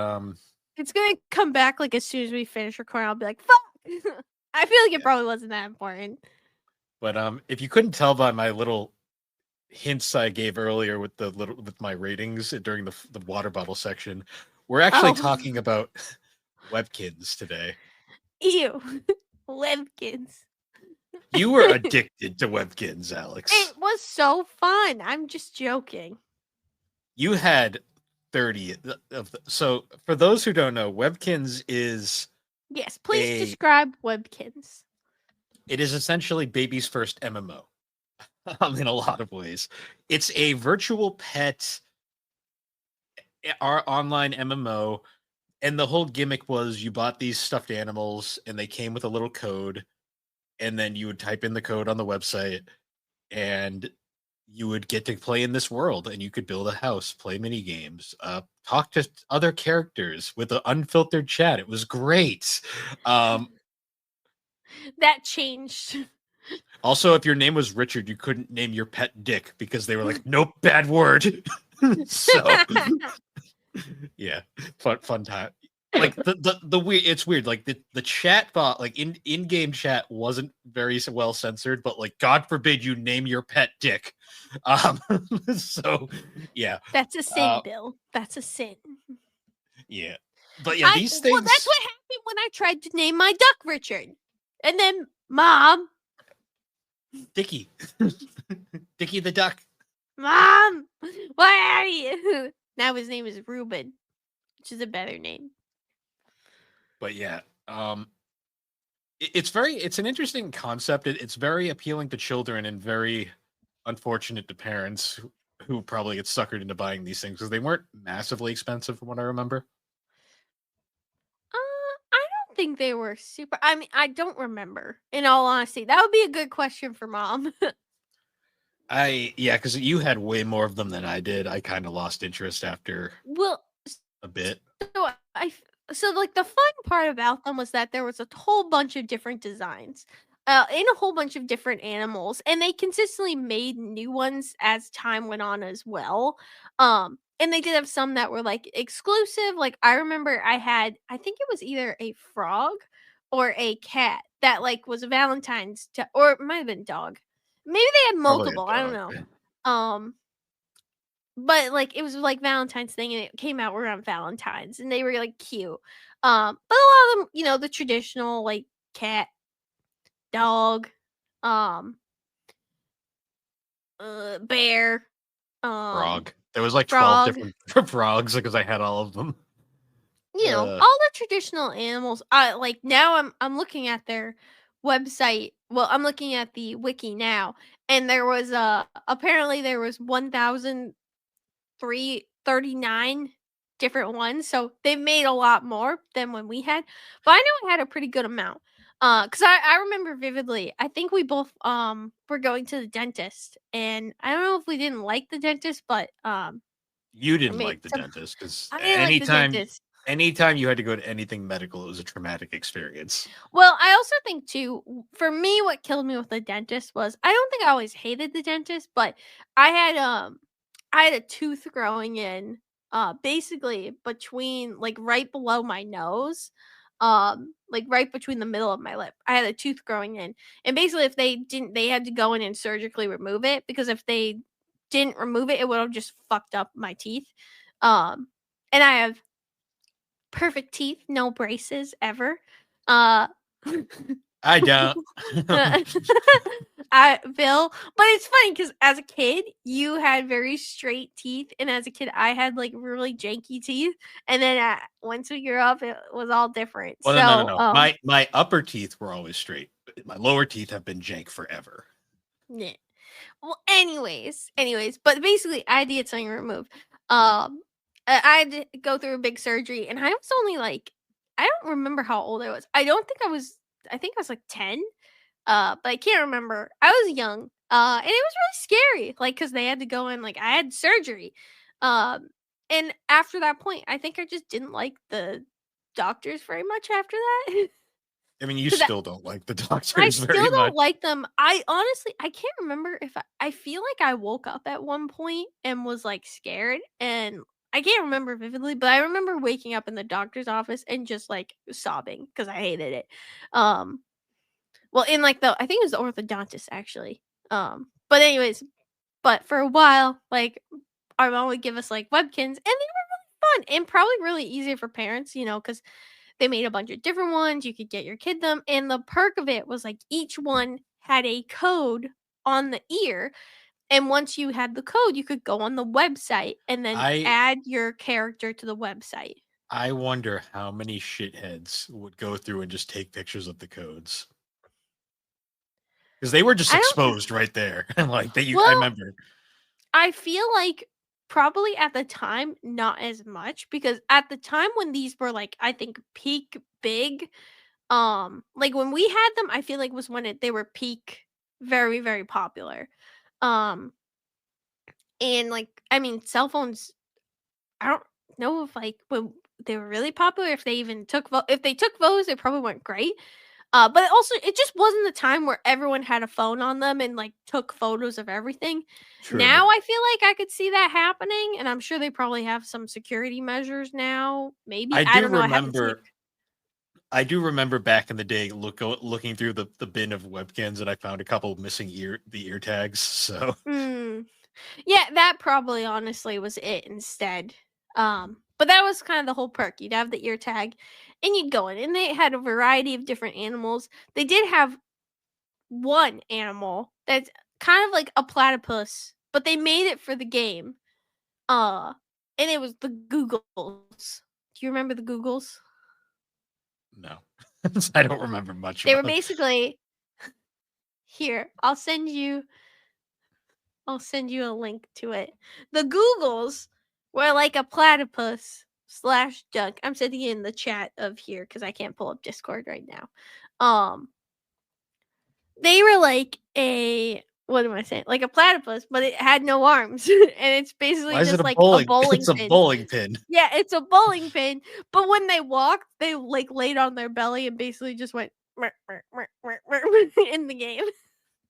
Speaker 2: It's gonna come back like as soon as we finish recording. I'll be like, "Fuck!" I feel like it
Speaker 1: Yeah.
Speaker 2: probably wasn't that important.
Speaker 1: But if you couldn't tell by my little hints I gave earlier with my ratings during the water bottle section, we're actually
Speaker 2: Oh,
Speaker 1: talking about Webkinz today.
Speaker 2: ew, Webkinz.
Speaker 1: You were addicted to Webkinz, Alex.
Speaker 2: It was so fun. I'm just joking.
Speaker 1: You had 30 of the, so for those who don't know, Webkinz is
Speaker 2: Yes, please describe Webkinz.
Speaker 1: it is essentially baby's first MMO. In a lot of ways. It's a virtual pet our online MMO, and the whole gimmick was you bought these stuffed animals and they came with a little code, and then you would type in the code on the website and you would get to play in this world, and you could build a house, play mini games, talk to other characters with an unfiltered chat. It was great.
Speaker 2: That changed.
Speaker 1: Also, if your name was Richard, you couldn't name your pet Dick because they were like, nope, bad word. So yeah, fun time. Like the weird, it's weird. Like the chat bot, like in-game chat wasn't very well censored, but like God forbid you name your pet Dick. So yeah,
Speaker 2: That's a sin, Bill. That's a sin.
Speaker 1: yeah. But yeah, these things.
Speaker 2: Well, that's what happened when I tried to name my duck Richard, and then Mom,
Speaker 1: Dickie, Dickie the duck.
Speaker 2: Mom, why are you? Now his name is Ruben, which is a better name.
Speaker 1: But yeah, it's an interesting concept. It's very appealing to children and very unfortunate to parents who probably get suckered into buying these things because they weren't massively expensive from what I remember.
Speaker 2: I don't think they were super. I mean, I don't remember. In all honesty, that would be a good question for Mom.
Speaker 1: Yeah, because you had way more of them than I did. I kind of lost interest after
Speaker 2: Well,
Speaker 1: a bit.
Speaker 2: so so like the fun part about them was that there was a whole bunch of different designs, and a whole bunch of different animals, and they consistently made new ones as time went on as well. And they did have some that were like exclusive. Like I remember I think it was either a frog or a cat that like was a Valentine's or it might have been dog. Maybe they had
Speaker 1: Probably a
Speaker 2: multiple. I don't
Speaker 1: dog.
Speaker 2: know. But, like, it was, like, Valentine's thing, and it came out around Valentine's, and they were, like, cute. But a lot of them, the traditional, like, cat, dog, um, bear,
Speaker 1: Frog. There was like 12
Speaker 2: frog,
Speaker 1: different frogs because I had all of them.
Speaker 2: all the traditional animals. Like, now I'm looking at their website. Well, I'm looking at the wiki now, and there was, apparently there was 1,339 different ones, so they've made a lot more than when we had, but I know I had a pretty good amount, because I remember vividly, I think we both, were going to the dentist, and I don't know if we didn't like the dentist, but,
Speaker 1: You
Speaker 2: I
Speaker 1: didn't
Speaker 2: mean,
Speaker 1: like the
Speaker 2: some
Speaker 1: dentist because
Speaker 2: I didn't like the
Speaker 1: anytime
Speaker 2: dentist.
Speaker 1: Anytime you had to go to anything medical, it was a traumatic experience.
Speaker 2: Well, I also think too, for me, what killed me with the dentist was I don't think I always hated the dentist, but I had I had a tooth growing in basically between like right below my nose, like right between the middle of my lip. I had a tooth growing in. And basically if they didn't they had to go in and surgically remove it because if they didn't remove it, it would have just fucked up my teeth. Um and I have perfect teeth, no braces ever. Uh
Speaker 1: I don't.
Speaker 2: I Bill, but it's funny because as a kid, you had very straight teeth, and as a kid, I had like really janky teeth. And then once we grew up, it was all different.
Speaker 1: Well, no, no, no,
Speaker 2: So,
Speaker 1: no. My upper teeth were always straight. But my lower teeth have been jank forever.
Speaker 2: yeah. Well, anyways, but basically, I had to get something removed. I had to go through a big surgery, and I was only like, I don't remember how old I was. I don't think I was. I think I was like 10. But I can't remember. I was young. And it was really scary, like, cause they had to go in, like, I had surgery. Um, and after that point, I think I just didn't like the doctors very much after that.
Speaker 1: I mean, you
Speaker 2: 'Cause
Speaker 1: still don't like the
Speaker 2: I
Speaker 1: doctors
Speaker 2: still
Speaker 1: very much.
Speaker 2: don't like them. I honestly I can't remember if I feel like I woke up at one point and was, like, scared, and I can't remember vividly, but I remember waking up in the doctor's office and just, like, sobbing because I hated it. Um well, in like the I think it was the orthodontist actually. But anyways, but for a while, like our mom would give us like Webkins, and they were really fun and probably really easy for parents, because they made a bunch of different ones. You could get your kid them, and the perk of it was like each one had a code on the ear, and once you had the code, you could go on the website and then
Speaker 1: I
Speaker 2: add your character to the website.
Speaker 1: I wonder how many shitheads would go through and just take pictures of the codes because they were just
Speaker 2: I don't
Speaker 1: exposed right there. Like they, I
Speaker 2: well,
Speaker 1: remember.
Speaker 2: I feel like probably at the time, not as much because at the time when these were like, I think peak big, like when we had them, I feel like was when they were peak very, very popular. Um, and like, I mean, cell phones, I don't know if like when they were really popular, if they even took, if they took photos, they probably weren't great. But also, it just wasn't the time where everyone had a phone on them and like took photos of everything.
Speaker 1: True.
Speaker 2: Now I feel like I could see that happening, and I'm sure they probably have some security measures now. Maybe
Speaker 1: I
Speaker 2: I
Speaker 1: do
Speaker 2: don't know. I haven't seen.
Speaker 1: remember. I do remember back in the day, looking through the bin of Webkins, and I found a couple missing ear tags. So
Speaker 2: Mm, yeah, that probably honestly was it instead. But that was kind of the whole perk. You'd have the ear tag, and you'd go in, and they had a variety of different animals. They did have one animal that's kind of like a platypus, but they made it for the game. Uh, and it was the Googles. Do you remember the Googles?
Speaker 1: no, I don't remember much
Speaker 2: They were
Speaker 1: about.
Speaker 2: basically here. I'll send you a link to it. The Googles were like a platypus slash duck. I'm sending it in the chat of here because I can't pull up Discord right now. Um, they were like a what am I saying? Like a platypus, but it had no arms, and it's basically
Speaker 1: Why is it
Speaker 2: just
Speaker 1: a
Speaker 2: like a
Speaker 1: bowling?
Speaker 2: bowling
Speaker 1: It's a
Speaker 2: pin.
Speaker 1: bowling pin.
Speaker 2: Yeah, it's a bowling pin, but when they walked, they like laid on their belly and basically just went "Mer, mer, mer, mer, mer," in the game.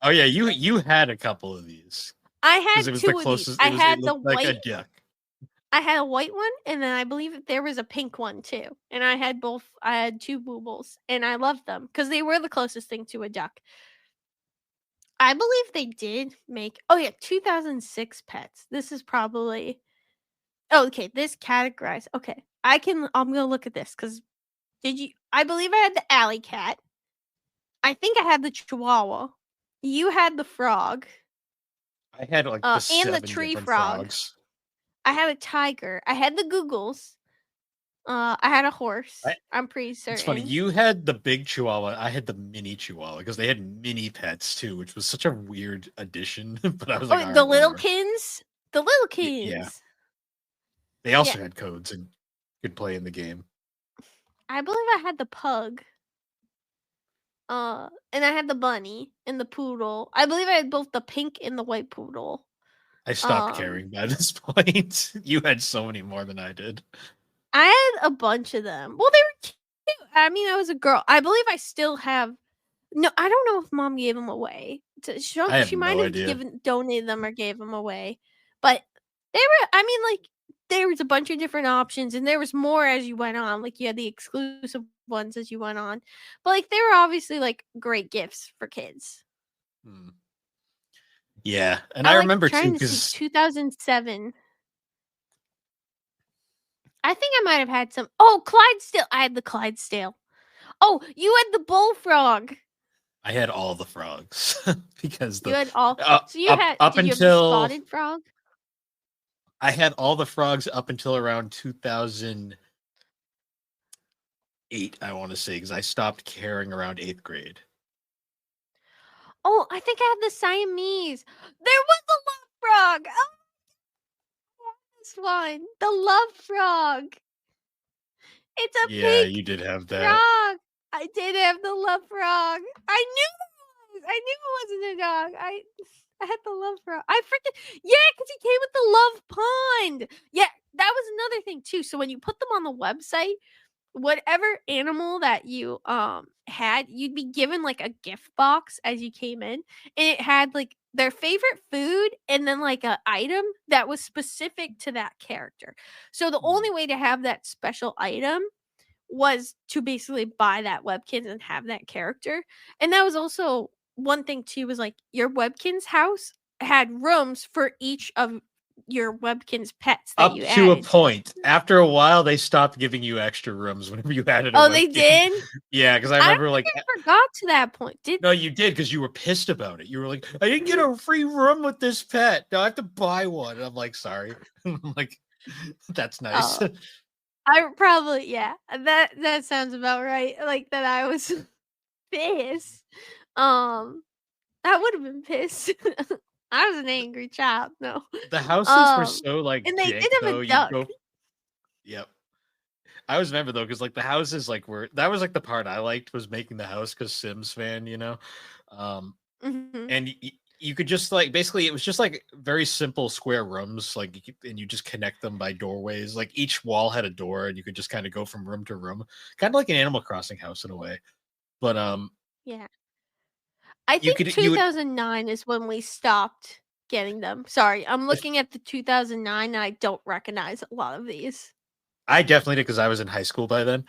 Speaker 1: Oh yeah, you had a couple of these
Speaker 2: I
Speaker 1: because it
Speaker 2: had
Speaker 1: was the
Speaker 2: two of these.
Speaker 1: closest. It
Speaker 2: The
Speaker 1: looked like a
Speaker 2: white
Speaker 1: duck.
Speaker 2: I had a white one, and then I believe there was a pink one too. And I had both. I had two boobles, and I loved them because they were the closest thing to a duck. I believe they did make. Oh yeah, 2006 pets. This is probably. Oh, okay. This categorized. Okay, I can. I'm gonna look at this because did you? I believe I had the alley cat. I think I had the chihuahua. You had the frog.
Speaker 1: I had like the
Speaker 2: And the
Speaker 1: 7
Speaker 2: tree
Speaker 1: different
Speaker 2: frog.
Speaker 1: frogs.
Speaker 2: I had a tiger. I had the Googles. I had a horse. I'm pretty
Speaker 1: It's funny.
Speaker 2: certain.
Speaker 1: You had the big chihuahua. I had the mini chihuahua because they had mini pets too, which was such a weird addition. But I was like,
Speaker 2: Oh,
Speaker 1: all
Speaker 2: the
Speaker 1: right,
Speaker 2: little
Speaker 1: whatever.
Speaker 2: kins. The little
Speaker 1: Yeah.
Speaker 2: kins.
Speaker 1: They
Speaker 2: Yeah,
Speaker 1: also had codes and could play in the game.
Speaker 2: I believe I had the pug. And I had the bunny and the poodle. I believe I had both the pink and the white poodle.
Speaker 1: I stopped
Speaker 2: Um,
Speaker 1: caring by this point. You had so many more than I did.
Speaker 2: I had a bunch of them. Well, they were cute. I mean, I was a girl. I believe I still have. No, I don't know if mom gave them away.
Speaker 1: I have
Speaker 2: She might
Speaker 1: no
Speaker 2: have
Speaker 1: idea.
Speaker 2: donated them or gave them away, but they were. I mean, like there was a bunch of different options, and there was more as you went on. Like you had the exclusive ones as you went on, but like they were obviously like great gifts for kids.
Speaker 1: Hmm. Yeah, and
Speaker 2: I
Speaker 1: I
Speaker 2: like
Speaker 1: remember too
Speaker 2: trying to see
Speaker 1: because
Speaker 2: 2007. I think I might have had some. Oh, Clydesdale. I had the Clydesdale. Oh, you had the bullfrog.
Speaker 1: I had all the frogs because
Speaker 2: You
Speaker 1: the
Speaker 2: had all. So you
Speaker 1: up
Speaker 2: had.
Speaker 1: up
Speaker 2: Did you have the
Speaker 1: until
Speaker 2: spotted frog?
Speaker 1: I had all the frogs up until around 2008. I want to say because I stopped caring around 8th grade.
Speaker 2: Oh, I think I had the Siamese. There was a love frog. Oh, this one. The love frog. It's a
Speaker 1: Yeah,
Speaker 2: pink
Speaker 1: you did have that.
Speaker 2: frog. I did have the love frog. I knew it was. I knew it wasn't a dog. I had the love frog. I freaking because he came with the love pond. Yeah, that was another thing too. So when you put them on the website, whatever animal that you had, you'd be given like a gift box as you came in, and it had like their favorite food and then like a item that was specific to that character. So the
Speaker 1: Hmm.
Speaker 2: only way to have that special item was to basically buy that Webkinz and have that character. And that was also one thing too, was like your Webkinz house had rooms for each of your Webkinz pets that
Speaker 1: Up
Speaker 2: you
Speaker 1: to a
Speaker 2: added.
Speaker 1: point. After a while, they stopped giving you extra rooms whenever you added a
Speaker 2: Oh, they
Speaker 1: webkin.
Speaker 2: did?
Speaker 1: Yeah, because I
Speaker 2: I don't
Speaker 1: remember
Speaker 2: think
Speaker 1: like
Speaker 2: I forgot to that point. Did
Speaker 1: no, you did because you were pissed about it. You were like, I didn't get a free room with this pet. Now I have to buy one. And I'm like, sorry. I'm like, that's nice.
Speaker 2: oh, I probably that sounds about right. Like that I was pissed. Um I would have been pissed. I was an angry child. No.
Speaker 1: The houses were
Speaker 2: Um
Speaker 1: so like
Speaker 2: and they
Speaker 1: jank
Speaker 2: did have a
Speaker 1: though. You'd
Speaker 2: duck.
Speaker 1: go, yep. I always remember though, because like the houses like were that was like the part I liked was making the house because Sims fan, you know. Um,
Speaker 2: Mhm.
Speaker 1: and you could just like basically it was just like very simple square rooms like and you just connect them by doorways, like each wall had a door and you could just kind of go from room to room, kind of like an Animal Crossing house in a way, but
Speaker 2: Yeah. I
Speaker 1: you
Speaker 2: think
Speaker 1: could you would
Speaker 2: 2009 is when we stopped getting them. Sorry, I'm
Speaker 1: if
Speaker 2: looking at the 2009 and I don't recognize a lot of these.
Speaker 1: I definitely did because I was in high school by then.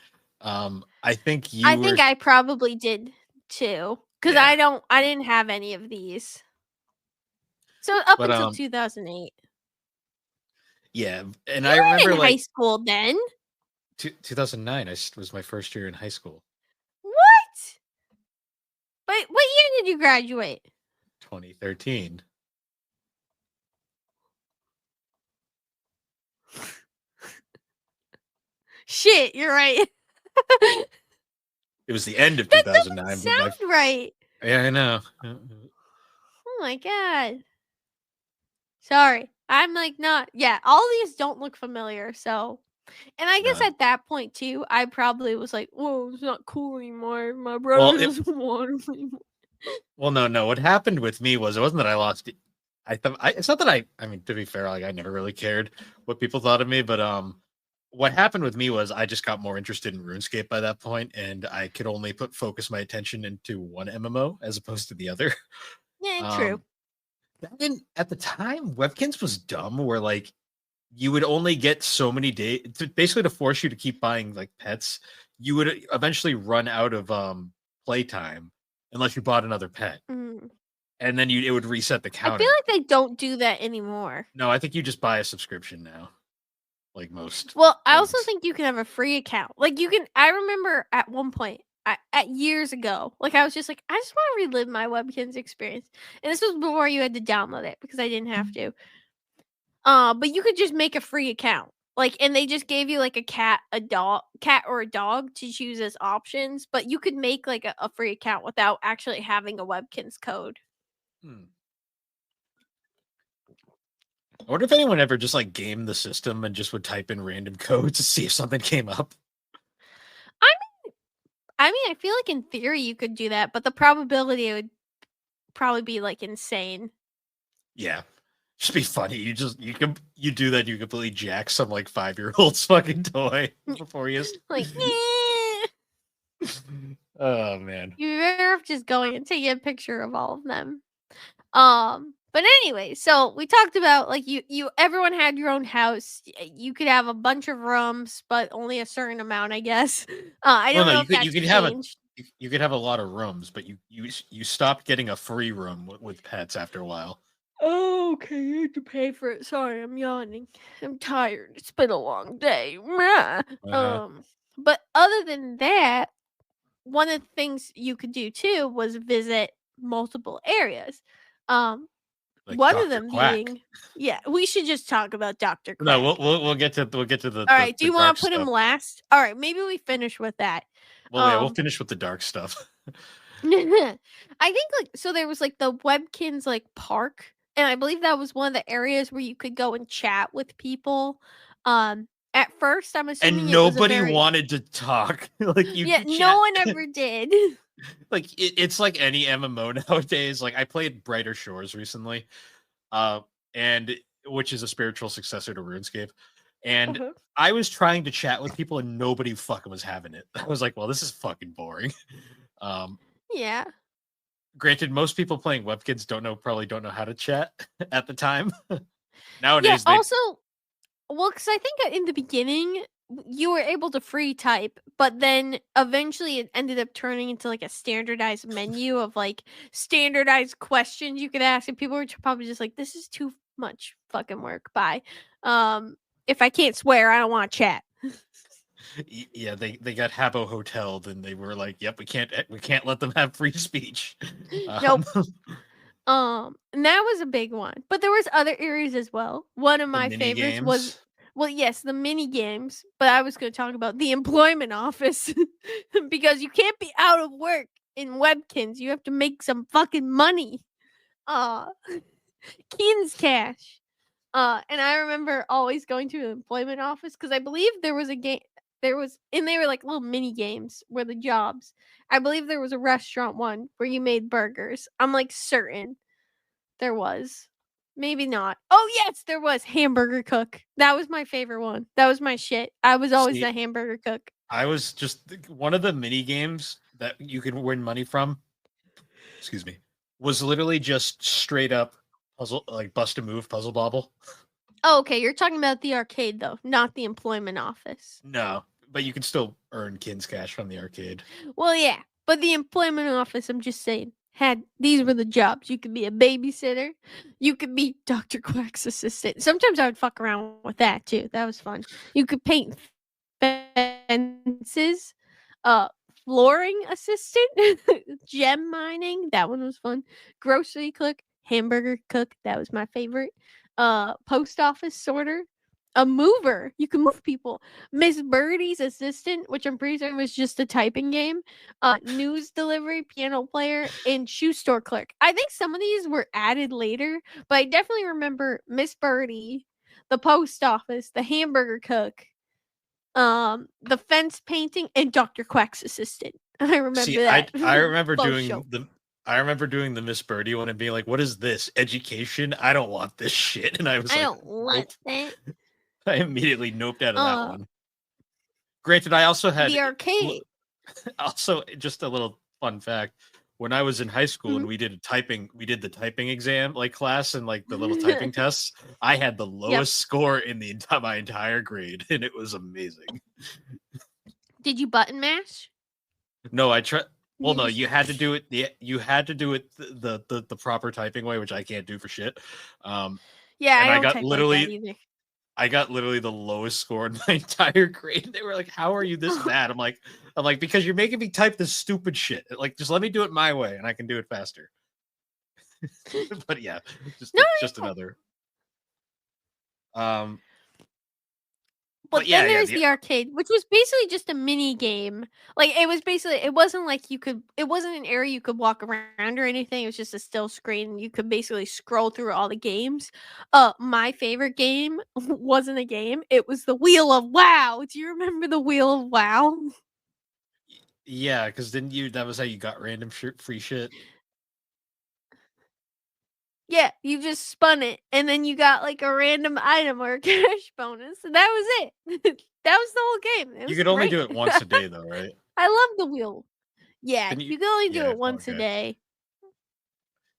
Speaker 1: I think
Speaker 2: I
Speaker 1: you were
Speaker 2: think I probably did too, cuz
Speaker 1: yeah,
Speaker 2: I didn't have any of these. So up
Speaker 1: but
Speaker 2: until 2008.
Speaker 1: yeah, and
Speaker 2: You
Speaker 1: I
Speaker 2: were
Speaker 1: remember
Speaker 2: in high
Speaker 1: like
Speaker 2: school then.
Speaker 1: 2009 was my first year in high school.
Speaker 2: What? But what year did you graduate?
Speaker 1: 2013.
Speaker 2: Shit, you're right.
Speaker 1: It was the end of
Speaker 2: That doesn't
Speaker 1: 2009, but
Speaker 2: sound right.
Speaker 1: yeah, I know.
Speaker 2: Oh my god. Sorry. I'm like not yeah, all these don't look familiar, so and I guess
Speaker 1: No.
Speaker 2: at that point too, I probably was like, "Whoa, it's not cool anymore. My
Speaker 1: Well,
Speaker 2: brother
Speaker 1: it
Speaker 2: doesn't want it anymore."
Speaker 1: well no. What happened with me was it wasn't that I lost it. I thought it's not that I mean to be fair, like I never really cared what people thought of me, but what happened with me was I just got more interested in RuneScape by that point and I could only focus my attention into one MMO as opposed to the other.
Speaker 2: Yeah, true.
Speaker 1: Um then at the time Webkins was dumb where like you would only get so many days basically to force you to keep buying like pets. You would eventually run out of playtime unless you bought another pet,
Speaker 2: Mm.
Speaker 1: and then it would reset the
Speaker 2: I feel
Speaker 1: counter.
Speaker 2: like they don't do that anymore.
Speaker 1: No, I think you just buy a subscription now, like most
Speaker 2: Well, I also
Speaker 1: things.
Speaker 2: think you can have a free account. Like you can I remember at one point at years ago, like I was just like, I just want to relive my Webkins experience. And this was before you had to download it because I didn't have to. But you could just make a free account. Like, and they just gave you like a cat, cat or a dog to choose as options. But you could make like a free account without actually having a Webkins code.
Speaker 1: Hmm. I wonder if anyone ever just like gamed the system and just would type in random codes to see if something came up.
Speaker 2: I I mean, I feel like in theory you could do that, but the probability would probably be like insane.
Speaker 1: Yeah, Just be funny. You do that. You completely jack some like 5-year-old's fucking toy before you.
Speaker 2: Like,
Speaker 1: Oh man.
Speaker 2: you're better off just going and taking a picture of all of them. But anyway, so we talked about like everyone had your own house. You could have a bunch of rooms, but only a certain amount, I guess. I
Speaker 1: Well,
Speaker 2: don't
Speaker 1: no,
Speaker 2: know
Speaker 1: you
Speaker 2: if
Speaker 1: could
Speaker 2: that's
Speaker 1: have
Speaker 2: changed.
Speaker 1: you could have a lot of rooms, but you stopped getting a free room with pets after a while.
Speaker 2: Oh, okay, you have to pay for it. Sorry, I'm yawning. I'm tired. It's been a long day.
Speaker 1: Uh-huh.
Speaker 2: But other than that, one of the things you could do too was visit multiple areas. Um,
Speaker 1: Like
Speaker 2: one of
Speaker 1: Dr.
Speaker 2: them
Speaker 1: Quack.
Speaker 2: being, yeah, we should just talk about Dr.
Speaker 1: No,
Speaker 2: Quack.
Speaker 1: we'll get to the
Speaker 2: All right, do
Speaker 1: the
Speaker 2: you want
Speaker 1: dark
Speaker 2: to put him
Speaker 1: stuff.
Speaker 2: last? All right, maybe we finish with that.
Speaker 1: Well, yeah, we'll finish with the dark stuff.
Speaker 2: I think like so there was like the Webkinz like park, and I believe that was one of the areas where you could go and chat with people. At first I'm assuming
Speaker 1: And
Speaker 2: it was a
Speaker 1: nobody
Speaker 2: very
Speaker 1: wanted to talk. Like you
Speaker 2: yeah,
Speaker 1: could
Speaker 2: no
Speaker 1: chat.
Speaker 2: one ever did.
Speaker 1: Like it's like any MMO nowadays. Like I played Brighter Shores recently, and which is a spiritual successor to RuneScape, and
Speaker 2: Uh-huh.
Speaker 1: I was trying to chat with people and nobody fucking was having it. I was like, well, this is fucking boring. Um,
Speaker 2: Yeah.
Speaker 1: Granted, most people playing Webkinz probably don't know how to chat at the time.
Speaker 2: Yeah,
Speaker 1: Nowadays, they
Speaker 2: also well, because I think in the beginning you were able to free type, but then eventually it ended up turning into like a standardized menu of like standardized questions you could ask, and people were probably just like, "This is too much fucking work." Bye. Um, if I can't swear, I don't want to chat.
Speaker 1: yeah, they got Habbo Hotel, then they were like, yep, we can't let them have free speech.
Speaker 2: Nope. And that was a big one. But there was other areas as well. One of
Speaker 1: The
Speaker 2: my
Speaker 1: mini
Speaker 2: favorites was
Speaker 1: games.
Speaker 2: well, yes, the mini games, but I was going to talk about the employment office because you can't be out of work in Webkins. You have to make some fucking money. Uh Keen's cash. And I remember always going to the employment office because I believe there was a game and they were like little mini games where the jobs. I believe there was a restaurant one where you made burgers. I'm like certain there was. Maybe not. Oh yes, there was hamburger cook. That was my favorite one. That was my shit. I was always
Speaker 1: See,
Speaker 2: the hamburger cook.
Speaker 1: I was just one of the mini games that you could win money from. Excuse me. Was literally just straight up puzzle, like bust a move puzzle bobble.
Speaker 2: Oh, okay, you're talking about the arcade though, not the employment office.
Speaker 1: No, but you can still earn Kins cash from the arcade.
Speaker 2: Well, yeah, but the employment office, I'm just saying, had these were the jobs. You could be a babysitter, you could be Dr. Quack's assistant. Sometimes I would fuck around with that too. That was fun. You could paint fences, uh, flooring assistant, gem mining. That one was fun. Grocery cook, hamburger cook. That was my favorite. Post office sorter. A mover. You can move people. Miss Birdie's assistant, which I'm pretty certain was just a typing game, news delivery, piano player, and shoe store clerk. I think some of these were added later, but I definitely remember Miss Birdie, the post office, the hamburger cook, the fence painting, and Dr. Quack's assistant. I remember
Speaker 1: See,
Speaker 2: that.
Speaker 1: I remember doing the Miss Birdie one and being like, "What is this? Education? I don't want this shit." And I was
Speaker 2: I
Speaker 1: like,
Speaker 2: don't
Speaker 1: "Nope."
Speaker 2: want that.
Speaker 1: I immediately noped out of that
Speaker 2: Uh,
Speaker 1: one. Granted, I also had
Speaker 2: the arcade.
Speaker 1: also just a little fun fact. When I was in high school and
Speaker 2: Mhm.
Speaker 1: we did the typing exam like class and like the little typing tests. I had the
Speaker 2: Yep.
Speaker 1: lowest score in my entire grade, and it was amazing.
Speaker 2: Did you button mash?
Speaker 1: No, I tried. Well, no,
Speaker 2: Use-
Speaker 1: you had to do it. You had to do it the proper typing way, which I can't do for shit.
Speaker 2: Yeah,
Speaker 1: And
Speaker 2: I don't type like that either.
Speaker 1: I got literally the lowest score in my entire grade. They were like, "How are you this bad?" I'm like, because you're making me type this stupid shit. Like, just let me do it my way, and I can do it faster. But yeah,
Speaker 2: No,
Speaker 1: just another. Um, but
Speaker 2: but
Speaker 1: yeah,
Speaker 2: then
Speaker 1: yeah,
Speaker 2: there's the arcade, which was basically just a mini game. Like it wasn't like it wasn't an area you could walk around or anything. It was just a still screen. You could basically scroll through all the games. My favorite game wasn't a game. It was the Wheel of Wow. Do you remember the Wheel of Wow?
Speaker 1: yeah, because then that was how you got random free shit.
Speaker 2: Yeah, you just spun it, and then you got like a random item or a cash bonus, and that was it. That was the whole game. It
Speaker 1: You
Speaker 2: was
Speaker 1: could only do
Speaker 2: great.
Speaker 1: it once a day, though, right?
Speaker 2: I love the wheel. Yeah,
Speaker 1: Can you?
Speaker 2: you can only do
Speaker 1: Yeah.
Speaker 2: it once a
Speaker 1: Okay.
Speaker 2: day.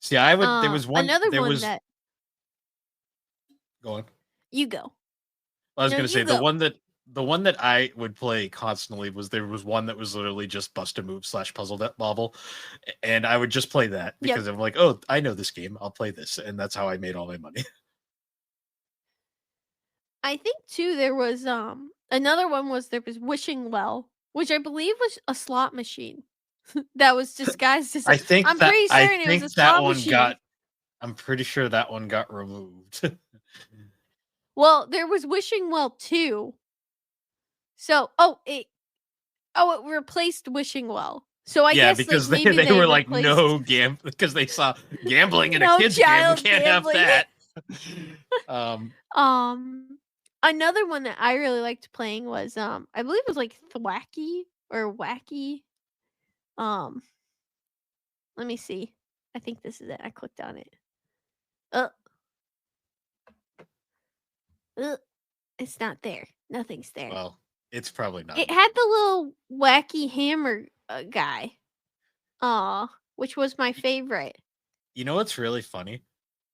Speaker 1: See, I would. There was one.
Speaker 2: Another
Speaker 1: There
Speaker 2: one
Speaker 1: was.
Speaker 2: that
Speaker 1: Go on.
Speaker 2: you go.
Speaker 1: I was
Speaker 2: No,
Speaker 1: gonna say
Speaker 2: you go.
Speaker 1: the one that I would play constantly was there was one that was literally just bust a move slash puzzle bobble, and I would just play that
Speaker 2: Yep.
Speaker 1: because I'm like, oh, I know this game, I'll play this, and that's how I made all my money.
Speaker 2: I think too there was another one was there was Wishing Well, which I believe was a slot machine that was disguised as a. I'm pretty
Speaker 1: I
Speaker 2: certain it was a
Speaker 1: think that
Speaker 2: slot
Speaker 1: one
Speaker 2: machine.
Speaker 1: got. I'm pretty sure that one got removed.
Speaker 2: Well, there was Wishing Well 2. So, it replaced Wishing Well. So I
Speaker 1: Yeah,
Speaker 2: guess like
Speaker 1: because
Speaker 2: maybe
Speaker 1: they
Speaker 2: they
Speaker 1: were like
Speaker 2: replaced
Speaker 1: no because they saw gambling in a
Speaker 2: no
Speaker 1: kids game. We
Speaker 2: child
Speaker 1: can't have
Speaker 2: gambling.
Speaker 1: that. Um,
Speaker 2: Another one that I really liked playing was I believe it was like Thwacky or Wacky. Let me see. I think this is it. I clicked on it. Uh, it's not there. Nothing's there.
Speaker 1: well, it's probably not.
Speaker 2: It had the little wacky hammer guy. Which was my favorite.
Speaker 1: You know what's really funny?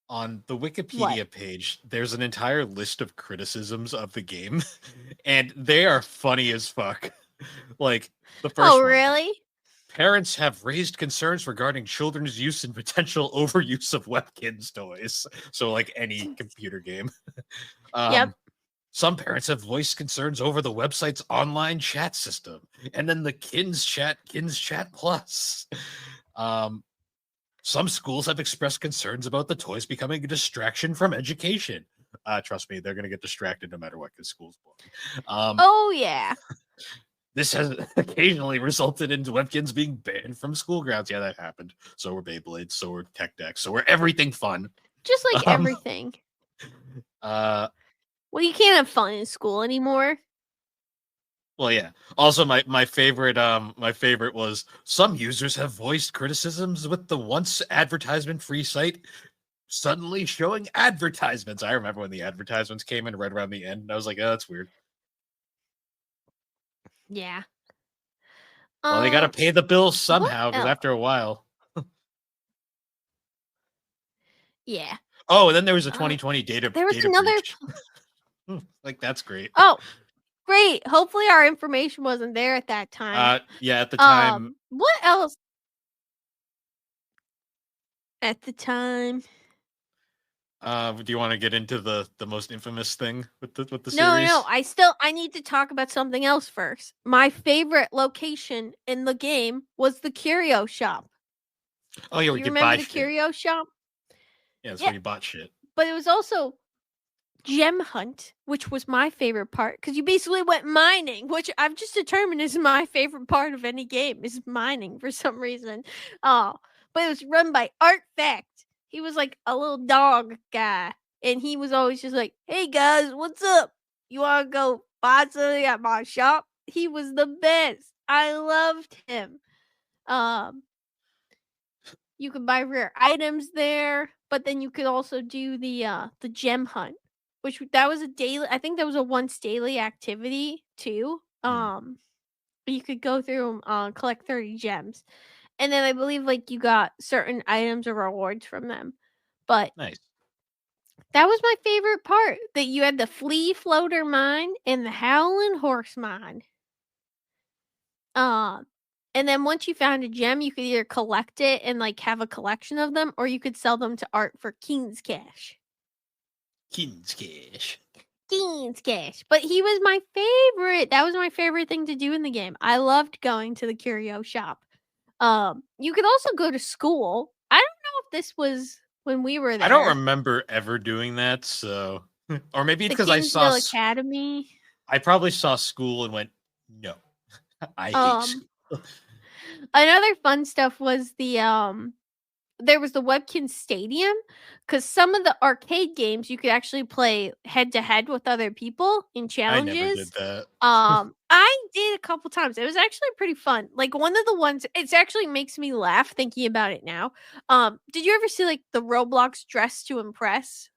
Speaker 1: On the Wikipedia page, there's an entire list of criticisms of the game, and they are funny as fuck. Like the first one.
Speaker 2: Really?
Speaker 1: Parents have raised concerns regarding children's use and potential overuse of Webkinz toys. So, like any computer game.
Speaker 2: Yep.
Speaker 1: Some parents have voiced concerns over the website's online chat system, and then the Kins Chat Plus. Some schools have expressed concerns about the toys becoming a distraction from education. Trust me, they're going to get distracted no matter what because school's boring.
Speaker 2: Oh yeah.
Speaker 1: This has occasionally resulted in Webkinz being banned from school grounds. Yeah, that happened. So were Beyblades, so were Tech Decks, so were everything fun.
Speaker 2: Just like everything. Well, you can't have fun in school anymore.
Speaker 1: Well, yeah. Also, my favorite was some users have voiced criticisms with the once advertisement-free site suddenly showing advertisements. I remember when the advertisements came in right around the end, and I was like, oh, that's weird.
Speaker 2: Yeah.
Speaker 1: Well, they got to pay the bills somehow because after a while.
Speaker 2: Yeah.
Speaker 1: Oh, and then there was a 2020 data.
Speaker 2: There was
Speaker 1: data
Speaker 2: another.
Speaker 1: breach. Like that's great.
Speaker 2: Oh, great! Hopefully, our information wasn't there at that time.
Speaker 1: Yeah, at the time.
Speaker 2: What else? At the time.
Speaker 1: Do you want to get into the most infamous thing with the series?
Speaker 2: No. I need to talk about something else first. My favorite location in the game was the curio shop.
Speaker 1: Oh yeah,
Speaker 2: you remember the curio shop?
Speaker 1: Yeah, that's where you bought shit.
Speaker 2: But it was also gem hunt, which was my favorite part because you basically went mining, which I've just determined is my favorite part of any game is mining for some reason. But it was run by Art Fact. He was like a little dog guy, and he was always just like, "Hey guys, what's up? You want to go buy something at my shop?" He was the best. I loved him. You could buy rare items there, but then you could also do the gem hunt, which that was a daily. I think that was a once daily activity too. You could go through collect 30 gems, and then I believe like you got certain items or rewards from them. But
Speaker 1: nice.
Speaker 2: That was my favorite part. That you had the flea floater mine and the howling horse mine. And then once you found a gem, you could either collect it and like have a collection of them, or you could sell them to Art for Keen's cash.
Speaker 1: Keen's cash.
Speaker 2: But he was my favorite. That was my favorite thing to do in the game. I loved going to the curio shop. You could also go to school. I don't know if this was when we were there.
Speaker 1: I don't remember ever doing that. So, or maybe it's because I saw
Speaker 2: Academy.
Speaker 1: I probably saw school and went, no, I hate school.
Speaker 2: Another fun stuff was the there was the Webkinz Stadium, because some of the arcade games you could actually play head to head with other people in
Speaker 1: I never did
Speaker 2: challenges.
Speaker 1: that.
Speaker 2: I did a couple times. It was actually pretty fun. Like one of the ones, it actually makes me laugh thinking about it now. Did you ever see like the Roblox Dress to Impress?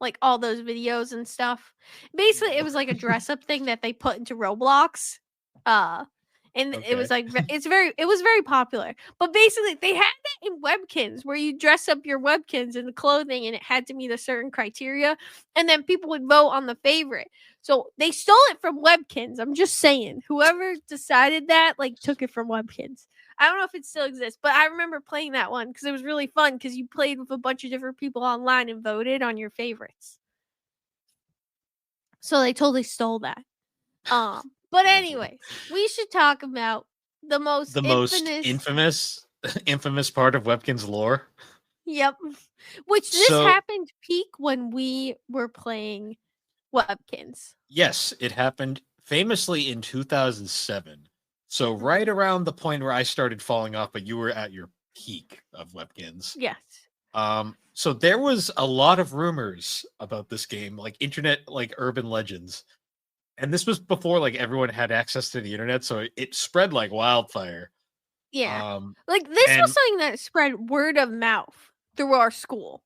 Speaker 2: Like all those videos and stuff. Basically, it was like a dress up thing that they put into Roblox. Uh and it was
Speaker 1: Okay.
Speaker 2: like it was very popular. But basically, they had that in Webkinz where you dress up your Webkinz in the clothing and it had to meet a certain criteria, and then people would vote on the favorite. So they stole it from Webkinz. I'm just saying, whoever decided that like took it from Webkinz. I don't know if it still exists, but I remember playing that one because it was really fun because you played with a bunch of different people online and voted on your favorites. So they totally stole that. But
Speaker 1: Lovely.
Speaker 2: anyways, we should talk about the most
Speaker 1: The most
Speaker 2: infamous.
Speaker 1: infamous part of Webkinz lore.
Speaker 2: Yep. Which this
Speaker 1: So
Speaker 2: happened peak when we were playing Webkinz.
Speaker 1: yes, it happened famously in 2007. So right around the point where I started falling off, but you were at your peak of Webkinz.
Speaker 2: Yes.
Speaker 1: So there was a lot of rumors about this game, like internet, like urban legends. And this was before like everyone had access to the internet, so it spread like wildfire.
Speaker 2: Yeah. Like this
Speaker 1: And
Speaker 2: was something that spread word of mouth through our school.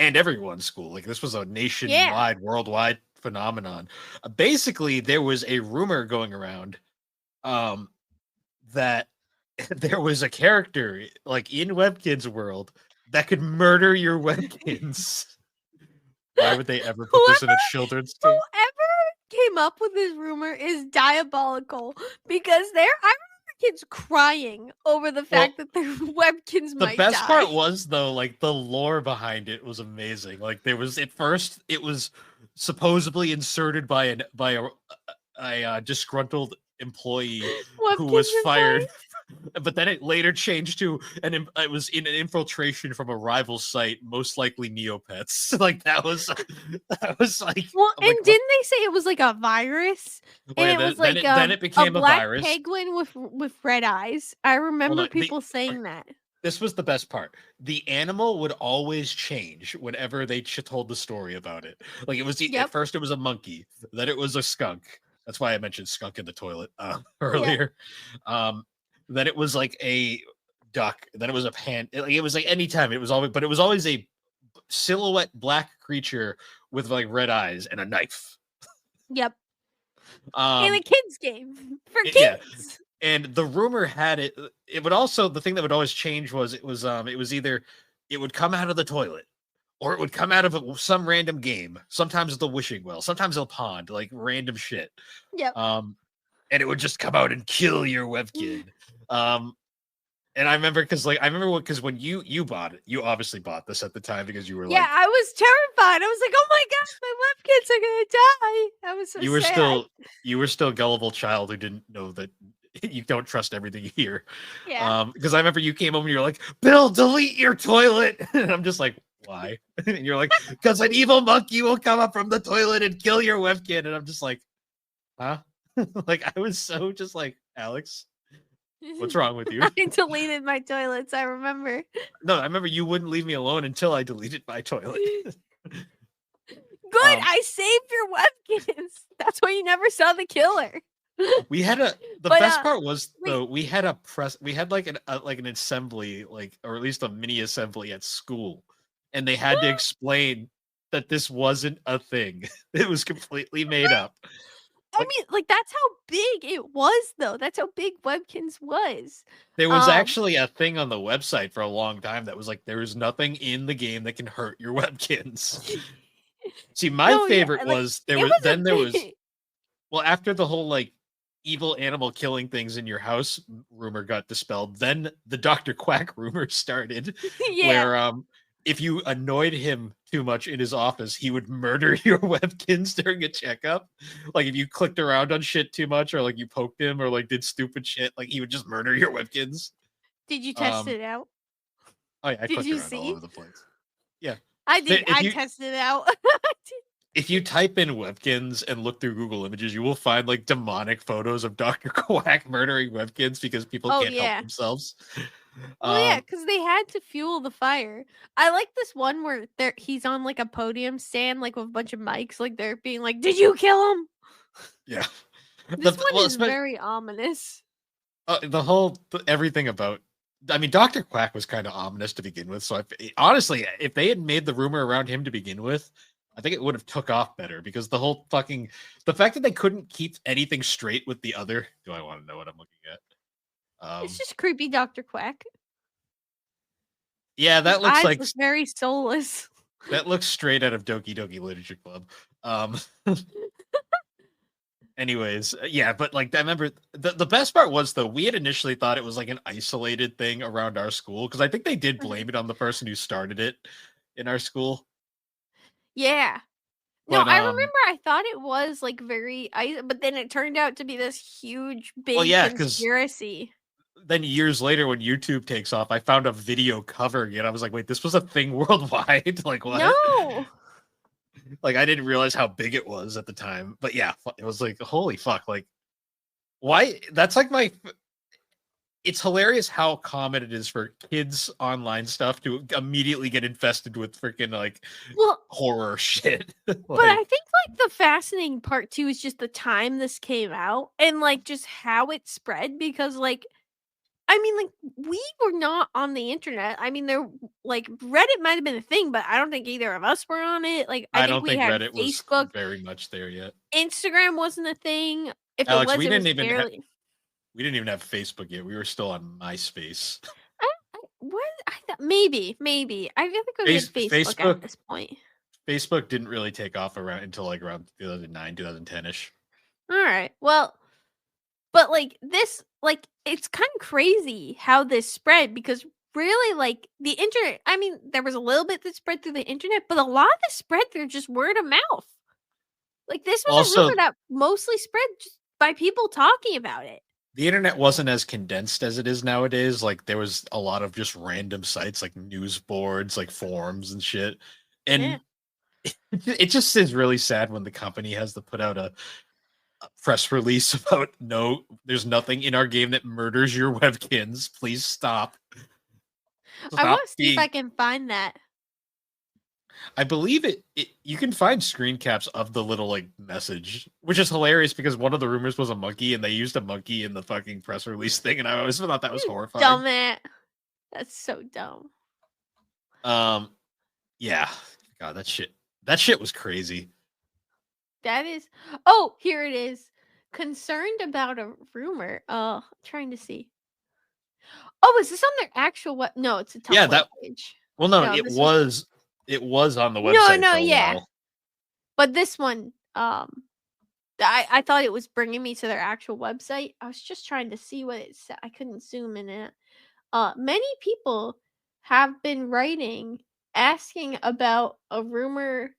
Speaker 1: and everyone's school. Like this was a nationwide, worldwide phenomenon. Basically, there was a rumor going around that there was a character like in Webkinz world that could murder your Webkinz. Why would they ever put this in a children's game?
Speaker 2: Whoever came up with this rumor is diabolical because I remember kids crying over the fact that their Webkinz might die.
Speaker 1: The best part was though, like the lore behind it was amazing. Like there was at first it was supposedly inserted by a disgruntled employee who was fired. But then it later changed to it was in an infiltration from a rival site, most likely Neopets. Like that was like,
Speaker 2: well,
Speaker 1: and
Speaker 2: like, didn't they say it was like a virus? And it was like
Speaker 1: then it became
Speaker 2: a black
Speaker 1: virus.
Speaker 2: penguin with red eyes. I remember people saying that.
Speaker 1: This was the best part. The animal would always change whenever they told the story about it. Like it was at first it was a monkey, then it was a skunk. That's why I mentioned skunk in the toilet earlier. Then it was like a duck. Then it was a it was like anytime. It was always a silhouette black creature with like red eyes and a knife.
Speaker 2: Yep. In a kids game for kids.
Speaker 1: Yeah. And the rumor had it. It would also the thing that would always change was it was either it would come out of the toilet or it would come out of some random game. Sometimes the wishing well, sometimes a pond, like random shit.
Speaker 2: Yep.
Speaker 1: And it would just come out and kill your Webkin. And I remember because when you bought it, you obviously bought this at the time because you were like,
Speaker 2: I was terrified. I was like, oh my gosh, my Webkinz are gonna die. I was so sad.
Speaker 1: You were still gullible child who didn't know that you don't trust everything you hear.
Speaker 2: Yeah.
Speaker 1: Because I remember you came home and you're like, Bill, delete your toilet. And I'm just like, why? And you're like, because an evil monkey will come up from the toilet and kill your Webkin. And I'm just like, huh? Like I was so just like, Alex, what's wrong with you?
Speaker 2: I deleted my toilets, I remember.
Speaker 1: No, I remember you wouldn't leave me alone until I deleted my toilet.
Speaker 2: Good, I saved your Webkinz. That's why you never saw the killer.
Speaker 1: We had the best part was though we had like an assembly, like, or at least a mini assembly at school, and they had to explain that this wasn't a thing. It was completely made up.
Speaker 2: I mean, like that's how big it was, though. That's how big Webkinz was.
Speaker 1: There was actually a thing on the website for a long time that was like, there is nothing in the game that can hurt your Webkinz. See, my favorite was there was well, after the whole like evil animal killing things in your house rumor got dispelled, then the Dr. Quack rumor started. Where if you annoyed him too much in his office, he would murder your Webkinz during a checkup. Like if you clicked around on shit too much, or like you poked him, or like did stupid shit, like he would just murder your Webkinz.
Speaker 2: Did you test it out?
Speaker 1: Oh yeah, I clicked around all over the place. Yeah,
Speaker 2: I did. I tested it out.
Speaker 1: If you type in Webkinz and look through Google Images, you will find like demonic photos of Dr. Quack murdering Webkinz because people can't help themselves.
Speaker 2: Well, yeah,
Speaker 1: Um,
Speaker 2: because they had to fuel the fire. I like this one where he's on, like, a podium stand, like, with a bunch of mics, like, they're being like, "Did you kill him?"
Speaker 1: yeah.
Speaker 2: This one
Speaker 1: Well,
Speaker 2: is very ominous.
Speaker 1: the whole everything about. I mean, Doctor Quack was kind of ominous to begin with. So honestly, if they had made the rumor around him to begin with, I think it would have took off better because the whole the fact that they couldn't keep anything straight with the other. Do I want to know what I'm looking at?
Speaker 2: It's just creepy Dr. Quack.
Speaker 1: Yeah,
Speaker 2: His
Speaker 1: that looks
Speaker 2: eyes
Speaker 1: like
Speaker 2: look very soulless.
Speaker 1: that looks straight out of Doki Doki Literature Club. Um, anyways, yeah, but like I remember the best part was though we had initially thought it was like an isolated thing around our school because I think they did
Speaker 2: Mhm.
Speaker 1: blame it on the person who started it in our school.
Speaker 2: Yeah. No,
Speaker 1: But
Speaker 2: I remember I thought it was, like, but then it turned out to be this huge,
Speaker 1: well,
Speaker 2: big
Speaker 1: yeah, because
Speaker 2: conspiracy.
Speaker 1: then years later when YouTube takes off, I found a video covering it. I was like, wait, this was a thing worldwide. Like what?
Speaker 2: No!
Speaker 1: Like I didn't realize how big it was at the time. But yeah, it was like holy fuck. Like why? That's like my it's hilarious how common it is for kids online stuff to immediately get infested with freaking like
Speaker 2: Well,
Speaker 1: horror shit.
Speaker 2: but I
Speaker 1: Like
Speaker 2: think, like, the fascinating part too is just the time this came out and, like, just how it spread because, like, I mean, like, we were not on the internet. I mean, like, Reddit might have been a thing, but I don't think either of us were on it. Like, I
Speaker 1: I
Speaker 2: think
Speaker 1: don't
Speaker 2: we
Speaker 1: think
Speaker 2: had
Speaker 1: Reddit was
Speaker 2: Facebook.
Speaker 1: very much there yet.
Speaker 2: Instagram wasn't a thing. If
Speaker 1: Alex, we
Speaker 2: it was
Speaker 1: didn't even have
Speaker 2: barely.
Speaker 1: we didn't even have Facebook yet. We were still on MySpace.
Speaker 2: What? I thought maybe. I feel like we had Facebook at
Speaker 1: Facebook
Speaker 2: this point.
Speaker 1: Facebook didn't really take off around until like around 2009, 2010ish.
Speaker 2: Alright, well, but, like, this like, it's kinda crazy how this spread because really, like, the internet I mean, there was a little bit that spread through the internet, but a lot of this spread through just word of mouth. Like, this was a rumor
Speaker 1: Also,
Speaker 2: that mostly spread just by people talking about it.
Speaker 1: the internet wasn't as condensed as it is nowadays. Like there was a lot of just random sites like news boards, like forums and shit.
Speaker 2: Yeah.
Speaker 1: And it just is really sad when the company has to put out a press release about no, there's nothing in our game that murders your Webkins. Please stop.
Speaker 2: I wanna
Speaker 1: Stop
Speaker 2: see if
Speaker 1: being
Speaker 2: I can find that.
Speaker 1: I believe it you can find screen caps of the little like message, which is hilarious because one of the rumors was a monkey and they used a monkey in the fucking press release thing, and I always thought that was
Speaker 2: You
Speaker 1: horrifying.
Speaker 2: dumbass. That's so dumb.
Speaker 1: Um yeah. God, that shit was crazy.
Speaker 2: That is Oh, here it is. Concerned about a rumor. Trying to see. Oh, is this on their actual no, it's a
Speaker 1: Yeah,
Speaker 2: Tumblr
Speaker 1: that
Speaker 2: page.
Speaker 1: well no,
Speaker 2: No, this was
Speaker 1: it was on the
Speaker 2: No,
Speaker 1: website
Speaker 2: no,
Speaker 1: for a
Speaker 2: yeah.
Speaker 1: while.
Speaker 2: But this one, I thought it was bringing me to their actual website. I was just trying to see what it said. I couldn't zoom in it. Many people have been writing asking about a rumor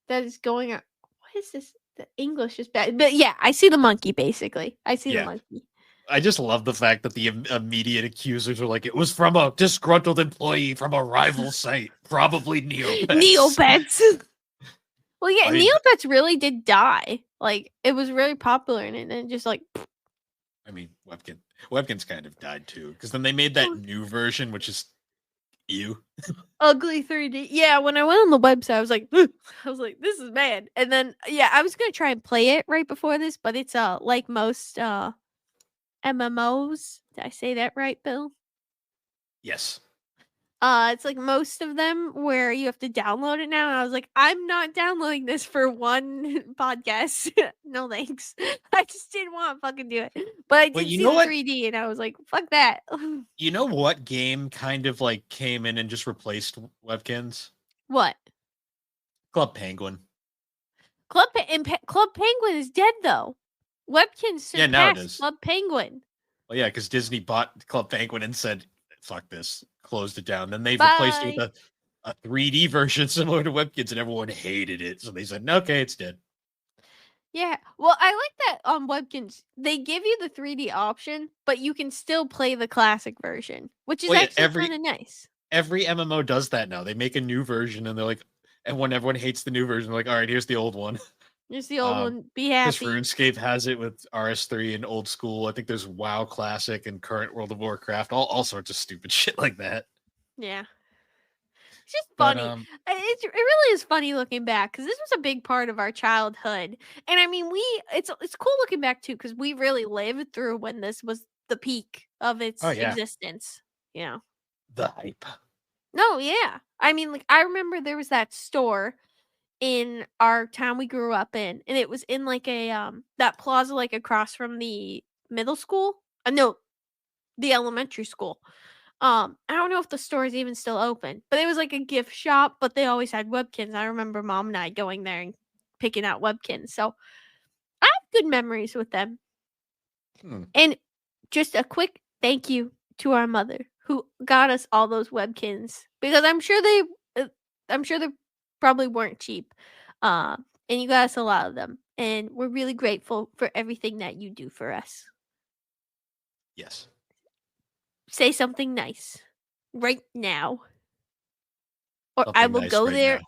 Speaker 2: that is going on. What is this? The English is bad. But yeah, I see the monkey basically. I see the
Speaker 1: Yeah.
Speaker 2: monkey.
Speaker 1: I just love the fact that the immediate accusers are like, it was from a disgruntled employee from a rival site, probably Neopets.
Speaker 2: Neopets. Well, yeah,
Speaker 1: I mean,
Speaker 2: Neopets really did die. Like, it was really popular and then just like
Speaker 1: Webkins kind of died too, because then they made that new version, which is ew.
Speaker 2: ugly 3D. Yeah, when I went on the website, I was like, "Ugh." I was like, this is bad. And then yeah, I was gonna try and play it right before this, but it's like most MMOs. Did I say that right, Bill?
Speaker 1: Yes.
Speaker 2: It's like most of them where you have to download it now, and I was like, I'm not downloading this for one podcast. No thanks. I just didn't want to fucking do it. But I
Speaker 1: But
Speaker 2: did
Speaker 1: you
Speaker 2: see
Speaker 1: know
Speaker 2: the
Speaker 1: what?
Speaker 2: 3D, and I was like, fuck that.
Speaker 1: You know what game kind of like came in and just replaced Webkins?
Speaker 2: What?
Speaker 1: Club Penguin.
Speaker 2: Club Penguin is dead though. Webkinz
Speaker 1: Yeah, now it
Speaker 2: surpassed
Speaker 1: is.
Speaker 2: Club Penguin.
Speaker 1: Well, yeah, because Disney bought Club Penguin and said, "Fuck this," closed it down. Then they replaced it
Speaker 2: Bye.
Speaker 1: with a 3D version similar to Webkins, and everyone hated it. So they said, "Okay, it's dead."
Speaker 2: Yeah. Well, I like that on Webkinz. They give you the 3D option, but you can still play the classic version, which is
Speaker 1: Well, yeah,
Speaker 2: actually kind of nice.
Speaker 1: every MMO does that now. They make a new version, and they're like, and when everyone hates the new version, they're like, "All right, here's the old one."
Speaker 2: Just the old one. Be
Speaker 1: Because
Speaker 2: happy.
Speaker 1: RuneScape has it with RS3 and old school. I think there's WoW Classic and current World of Warcraft. All sorts of stupid shit like that.
Speaker 2: Yeah. It's just
Speaker 1: But
Speaker 2: funny. It really is funny looking back because this was a big part of our childhood. And I mean, it's cool looking back too because we really lived through when this was the peak of its
Speaker 1: oh yeah,
Speaker 2: existence. You know.
Speaker 1: the hype.
Speaker 2: No, yeah. I mean, like I remember there was that store in our town we grew up in, and it was in like a that plaza like across from the middle school. No, the elementary school. I don't know if the store is even still open, but it was like a gift shop, but they always had Webkinz. I remember mom and I going there and picking out Webkinz. So I have good memories with them. And just a quick thank you to our mother who got us all those Webkinz because I'm sure they probably weren't cheap. And you got us a lot of them, and we're really grateful for everything that you do for us.
Speaker 1: Yes.
Speaker 2: Say something nice right now, or
Speaker 1: Something
Speaker 2: I will
Speaker 1: nice
Speaker 2: go
Speaker 1: right
Speaker 2: there.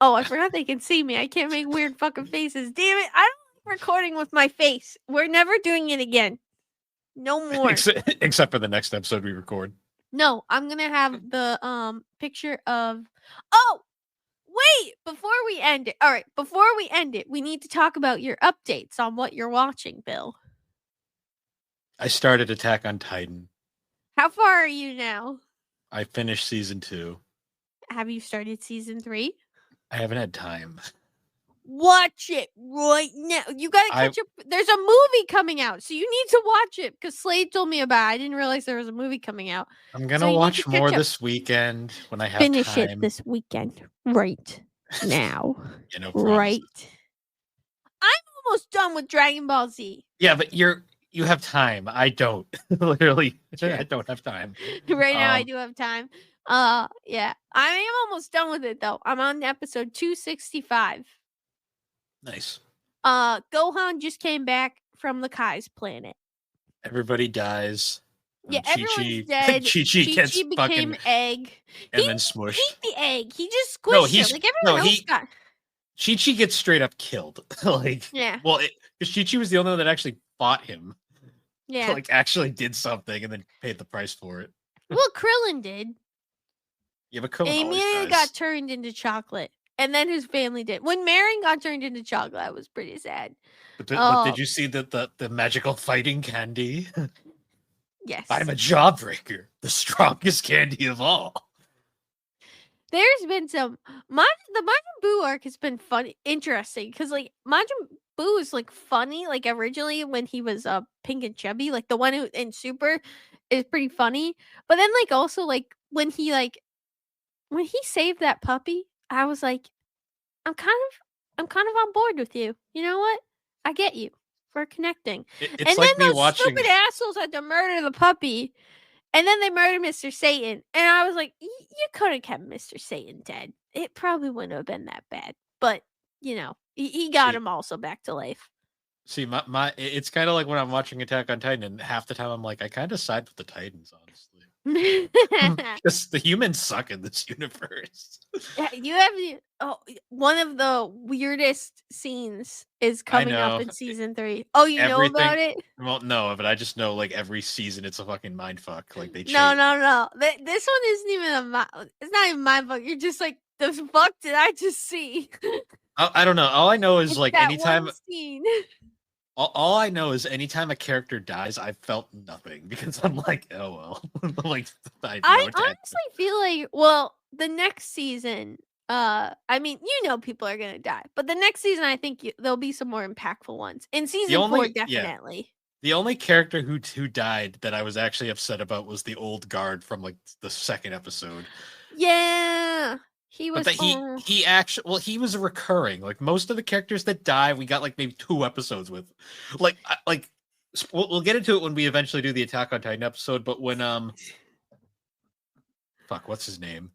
Speaker 2: Oh, I forgot they can see me. I can't make weird fucking faces. Damn it! I don't like recording with my face. We're never doing it again. No more.
Speaker 1: Except for the next episode we record.
Speaker 2: No, I'm gonna have the picture of. Oh, wait! Before we end it, all right. Before we end it, we need to talk about your updates on what you're watching, Bill.
Speaker 1: I started Attack on Titan.
Speaker 2: How far are you now?
Speaker 1: I finished season 2.
Speaker 2: Have you started season 3?
Speaker 1: I haven't had time.
Speaker 2: Watch it right now. You gotta catch up. There's a movie coming out, so you need to watch it because Slade told me about it. I didn't realize there was a movie coming out.
Speaker 1: I'm gonna watch more this weekend when I have
Speaker 2: Finish
Speaker 1: time.
Speaker 2: it this weekend, right now.
Speaker 1: Yeah, no
Speaker 2: right.
Speaker 1: promises.
Speaker 2: I'm almost done with Dragon Ball Z.
Speaker 1: Yeah, but you have time. I don't. Literally, I don't have time.
Speaker 2: Right now, I do have time. Yeah, I am almost done with it though. I'm on episode 265.
Speaker 1: Nice.
Speaker 2: Gohan just came back from the Kai's planet.
Speaker 1: Everybody dies.
Speaker 2: Yeah, everyone's dead.
Speaker 1: Chi-Chi gets
Speaker 2: became
Speaker 1: fucking
Speaker 2: egg.
Speaker 1: And then smushed.
Speaker 2: He ate the egg. He just squished it like everyone else got.
Speaker 1: Chi-Chi gets straight up killed.
Speaker 2: Yeah.
Speaker 1: Well, because Chi-Chi was the only one that actually fought him.
Speaker 2: Yeah.
Speaker 1: Like actually did something and then paid the price for it.
Speaker 2: Well, Krillin did.
Speaker 1: Yeah, but Krillin
Speaker 2: immediately got turned into chocolate. And then his family did. When Marin got turned into chocolate, I was pretty sad.
Speaker 1: But did you see the magical fighting candy?
Speaker 2: Yes.
Speaker 1: I'm a jawbreaker, the strongest candy of all.
Speaker 2: There's been some the Majin Buu arc has been funny, interesting because like Majin Buu is like funny. Like originally when he was pink and chubby, like the one who in Super is pretty funny. But then like also like when he saved that puppy, I was like, I'm kind of on board with you. You know what? I get you. We're connecting.
Speaker 1: It's
Speaker 2: and
Speaker 1: like
Speaker 2: then
Speaker 1: me
Speaker 2: those
Speaker 1: watching...
Speaker 2: stupid assholes had to murder the puppy. And then they murdered Mr. Satan. And I was like, you could have kept Mr. Satan dead. It probably wouldn't have been that bad. But, you know, he got him also back to life.
Speaker 1: See, it's kind of like when I'm watching Attack on Titan, and half the time I'm like, I kind of side with the Titans, honestly. Because the humans suck in this universe.
Speaker 2: Yeah, you have one of the weirdest scenes is coming up in season 3. Oh, you know about it?
Speaker 1: Well, no, but I just know like every season it's a fucking mindfuck. Like they change.
Speaker 2: No. This one isn't even it's not even mindfuck. You're just like, the fuck did I just see?
Speaker 1: I don't know. All I know is
Speaker 2: it's
Speaker 1: like
Speaker 2: that
Speaker 1: anytime
Speaker 2: one scene.
Speaker 1: All I know is anytime a character dies, I felt nothing because I'm like, oh well. Like
Speaker 2: I honestly feel like, well, the next season, I mean, you know, people are gonna die, but the next season, I think there'll be some more impactful ones. In season 4, definitely. Yeah.
Speaker 1: The only character who died that I was actually upset about was the old guard from like the second episode.
Speaker 2: Yeah. He was.
Speaker 1: But he actually, well, he was recurring. Like most of the characters that die, we got like maybe 2 episodes with. Like we'll get into it when we eventually do the Attack on Titan episode. But when fuck, what's his name?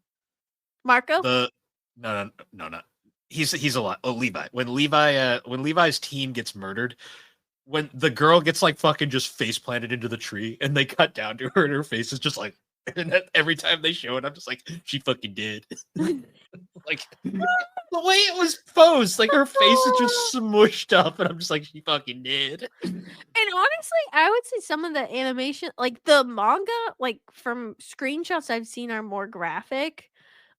Speaker 2: Marco.
Speaker 1: No, not. He's a lot. Oh, Levi. When Levi's team gets murdered, when the girl gets like fucking just face planted into the tree, and they cut down to her, and her face is just like. And every time they show it, I'm just like, she fucking did. Like, the way it was posed, like her face is just smushed up, and I'm just like, she fucking did.
Speaker 2: And honestly, I would say some of the animation, like the manga, like from screenshots I've seen, are more graphic.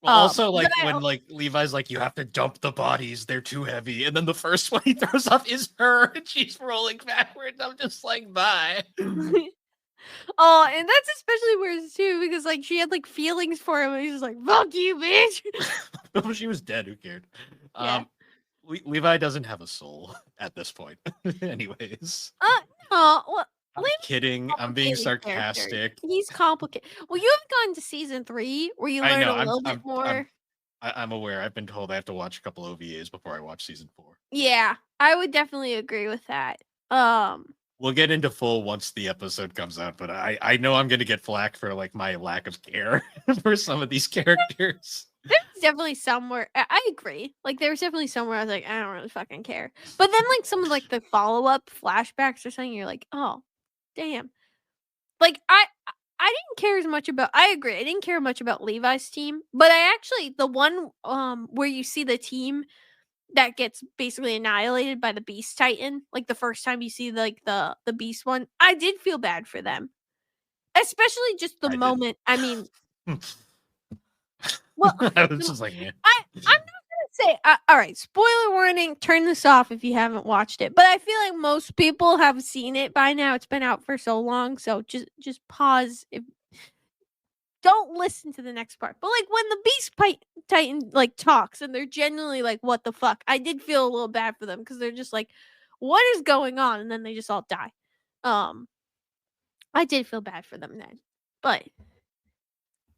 Speaker 1: Well, also,
Speaker 2: But
Speaker 1: like, when, like, Levi's like, you have to dump the bodies, they're too heavy. And then the first one he throws off is her, and she's rolling backwards. I'm just like, bye.
Speaker 2: Oh, and that's especially weird too, because like she had like feelings for him, and he's just like, "Fuck you, bitch."
Speaker 1: She was dead. Who cared?
Speaker 2: Yeah.
Speaker 1: Levi doesn't have a soul at this point. Anyways.
Speaker 2: No, well,
Speaker 1: I'm
Speaker 2: Levi's
Speaker 1: kidding. I'm being
Speaker 2: complicated character.
Speaker 1: sarcastic.
Speaker 2: He's complicated. Well, you haven't gotten to season 3 where you
Speaker 1: I
Speaker 2: learn
Speaker 1: know.
Speaker 2: a little bit more.
Speaker 1: I'm aware. I've been told I have to watch a couple OVAs before I watch season 4.
Speaker 2: Yeah, I would definitely agree with that.
Speaker 1: We'll get into full once the episode comes out, but I know I'm gonna get flack for like my lack of care for some of these characters.
Speaker 2: There's definitely somewhere I agree. Like there's definitely somewhere I was like, I don't really fucking care. But then like some of like the follow-up flashbacks or something, you're like, oh, damn. Like I didn't care as much about I agree. I didn't care much about Levi's team, but I actually the one where you see the team that gets basically annihilated by the Beast Titan, like the first time you see like the Beast one, I did feel bad for them. Especially just the moment. I mean, well,
Speaker 1: I was just like, yeah.
Speaker 2: I'm not gonna say. All right, spoiler warning. Turn this off if you haven't watched it. But I feel like most people have seen it by now. It's been out for so long, so just pause. If don't listen to the next part. But like when the Beast Titan like talks, and they're genuinely like, "What the fuck?" I did feel a little bad for them because they're just like, "What is going on?" And then they just all die. I did feel bad for them then, but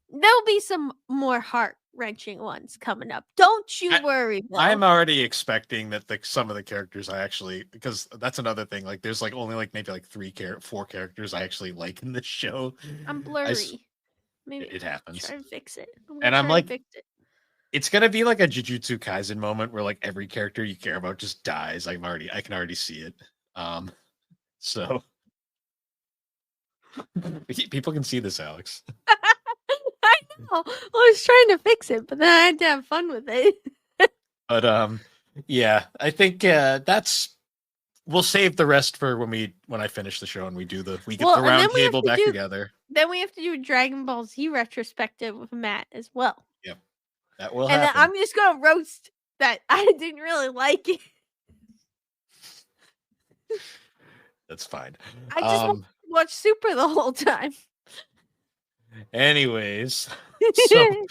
Speaker 2: there'll be some more heart-wrenching ones coming up. Don't you worry, Bill.
Speaker 1: I'm already expecting that some of the characters I actually, because that's another thing. Like, there's like only like maybe like 4 characters I actually like in this show.
Speaker 2: I'm blurry. Maybe
Speaker 1: it happens.
Speaker 2: Try to fix it.
Speaker 1: I'm like, it's gonna be like a Jujutsu Kaisen moment where like every character you care about just dies. I can already see it. So people can see this, Alex.
Speaker 2: I know. I was trying to fix it, but then I had to have fun with it.
Speaker 1: But yeah, I think we'll save the rest for when I finish the show and we get the round table back together.
Speaker 2: Then we have to do a Dragon Ball Z retrospective with Matt as well.
Speaker 1: Yep, that will happen.
Speaker 2: And then I'm just gonna roast that I didn't really like it.
Speaker 1: That's fine.
Speaker 2: I just want to watch Super the whole time.
Speaker 1: Anyways, so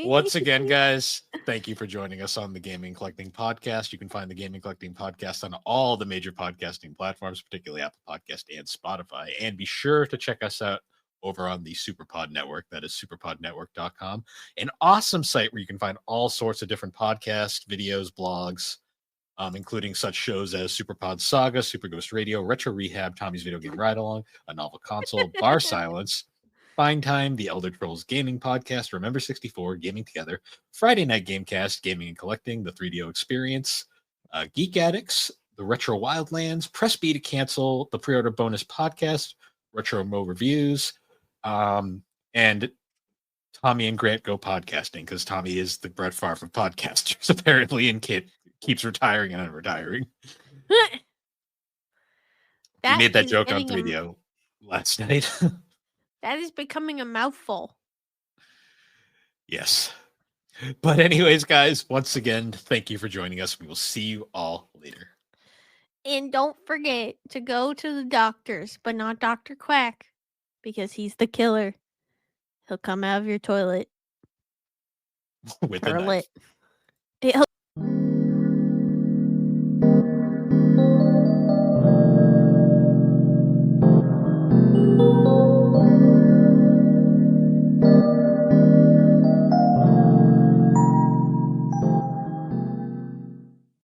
Speaker 1: once again, guys, thank you for joining us on the Gaming Collecting Podcast. You can find the Gaming Collecting Podcast on all the major podcasting platforms, particularly Apple Podcast and Spotify. And be sure to check us out over on the Superpod Network. That is superpodnetwork.com, an awesome site where you can find all sorts of different podcasts, videos, blogs, including such shows as Superpod Saga, Super Ghost Radio, Retro Rehab, Tommy's Video Game Ride Along, A Novel Console, Bar Silence, Fine Time, The Elder Trolls Gaming Podcast, Remember 64, Gaming Together, Friday Night Gamecast, Gaming and Collecting, The 3DO Experience, Geek Addicts, The Retro Wildlands, Press B to Cancel, The Pre-Order Bonus Podcast, Retro Mo Reviews, and Tommy and Grant Go Podcasting, because Tommy is the Brett Favre of podcasters, apparently, and keeps retiring and unretiring. He made that joke on 3DO last night.
Speaker 2: That is becoming a mouthful.
Speaker 1: Yes. But anyways, guys, once again, thank you for joining us. We will see you all later.
Speaker 2: And don't forget to go to the doctors, but not Dr. Quack, because he's the killer. He'll come out of your toilet.
Speaker 1: With a knife.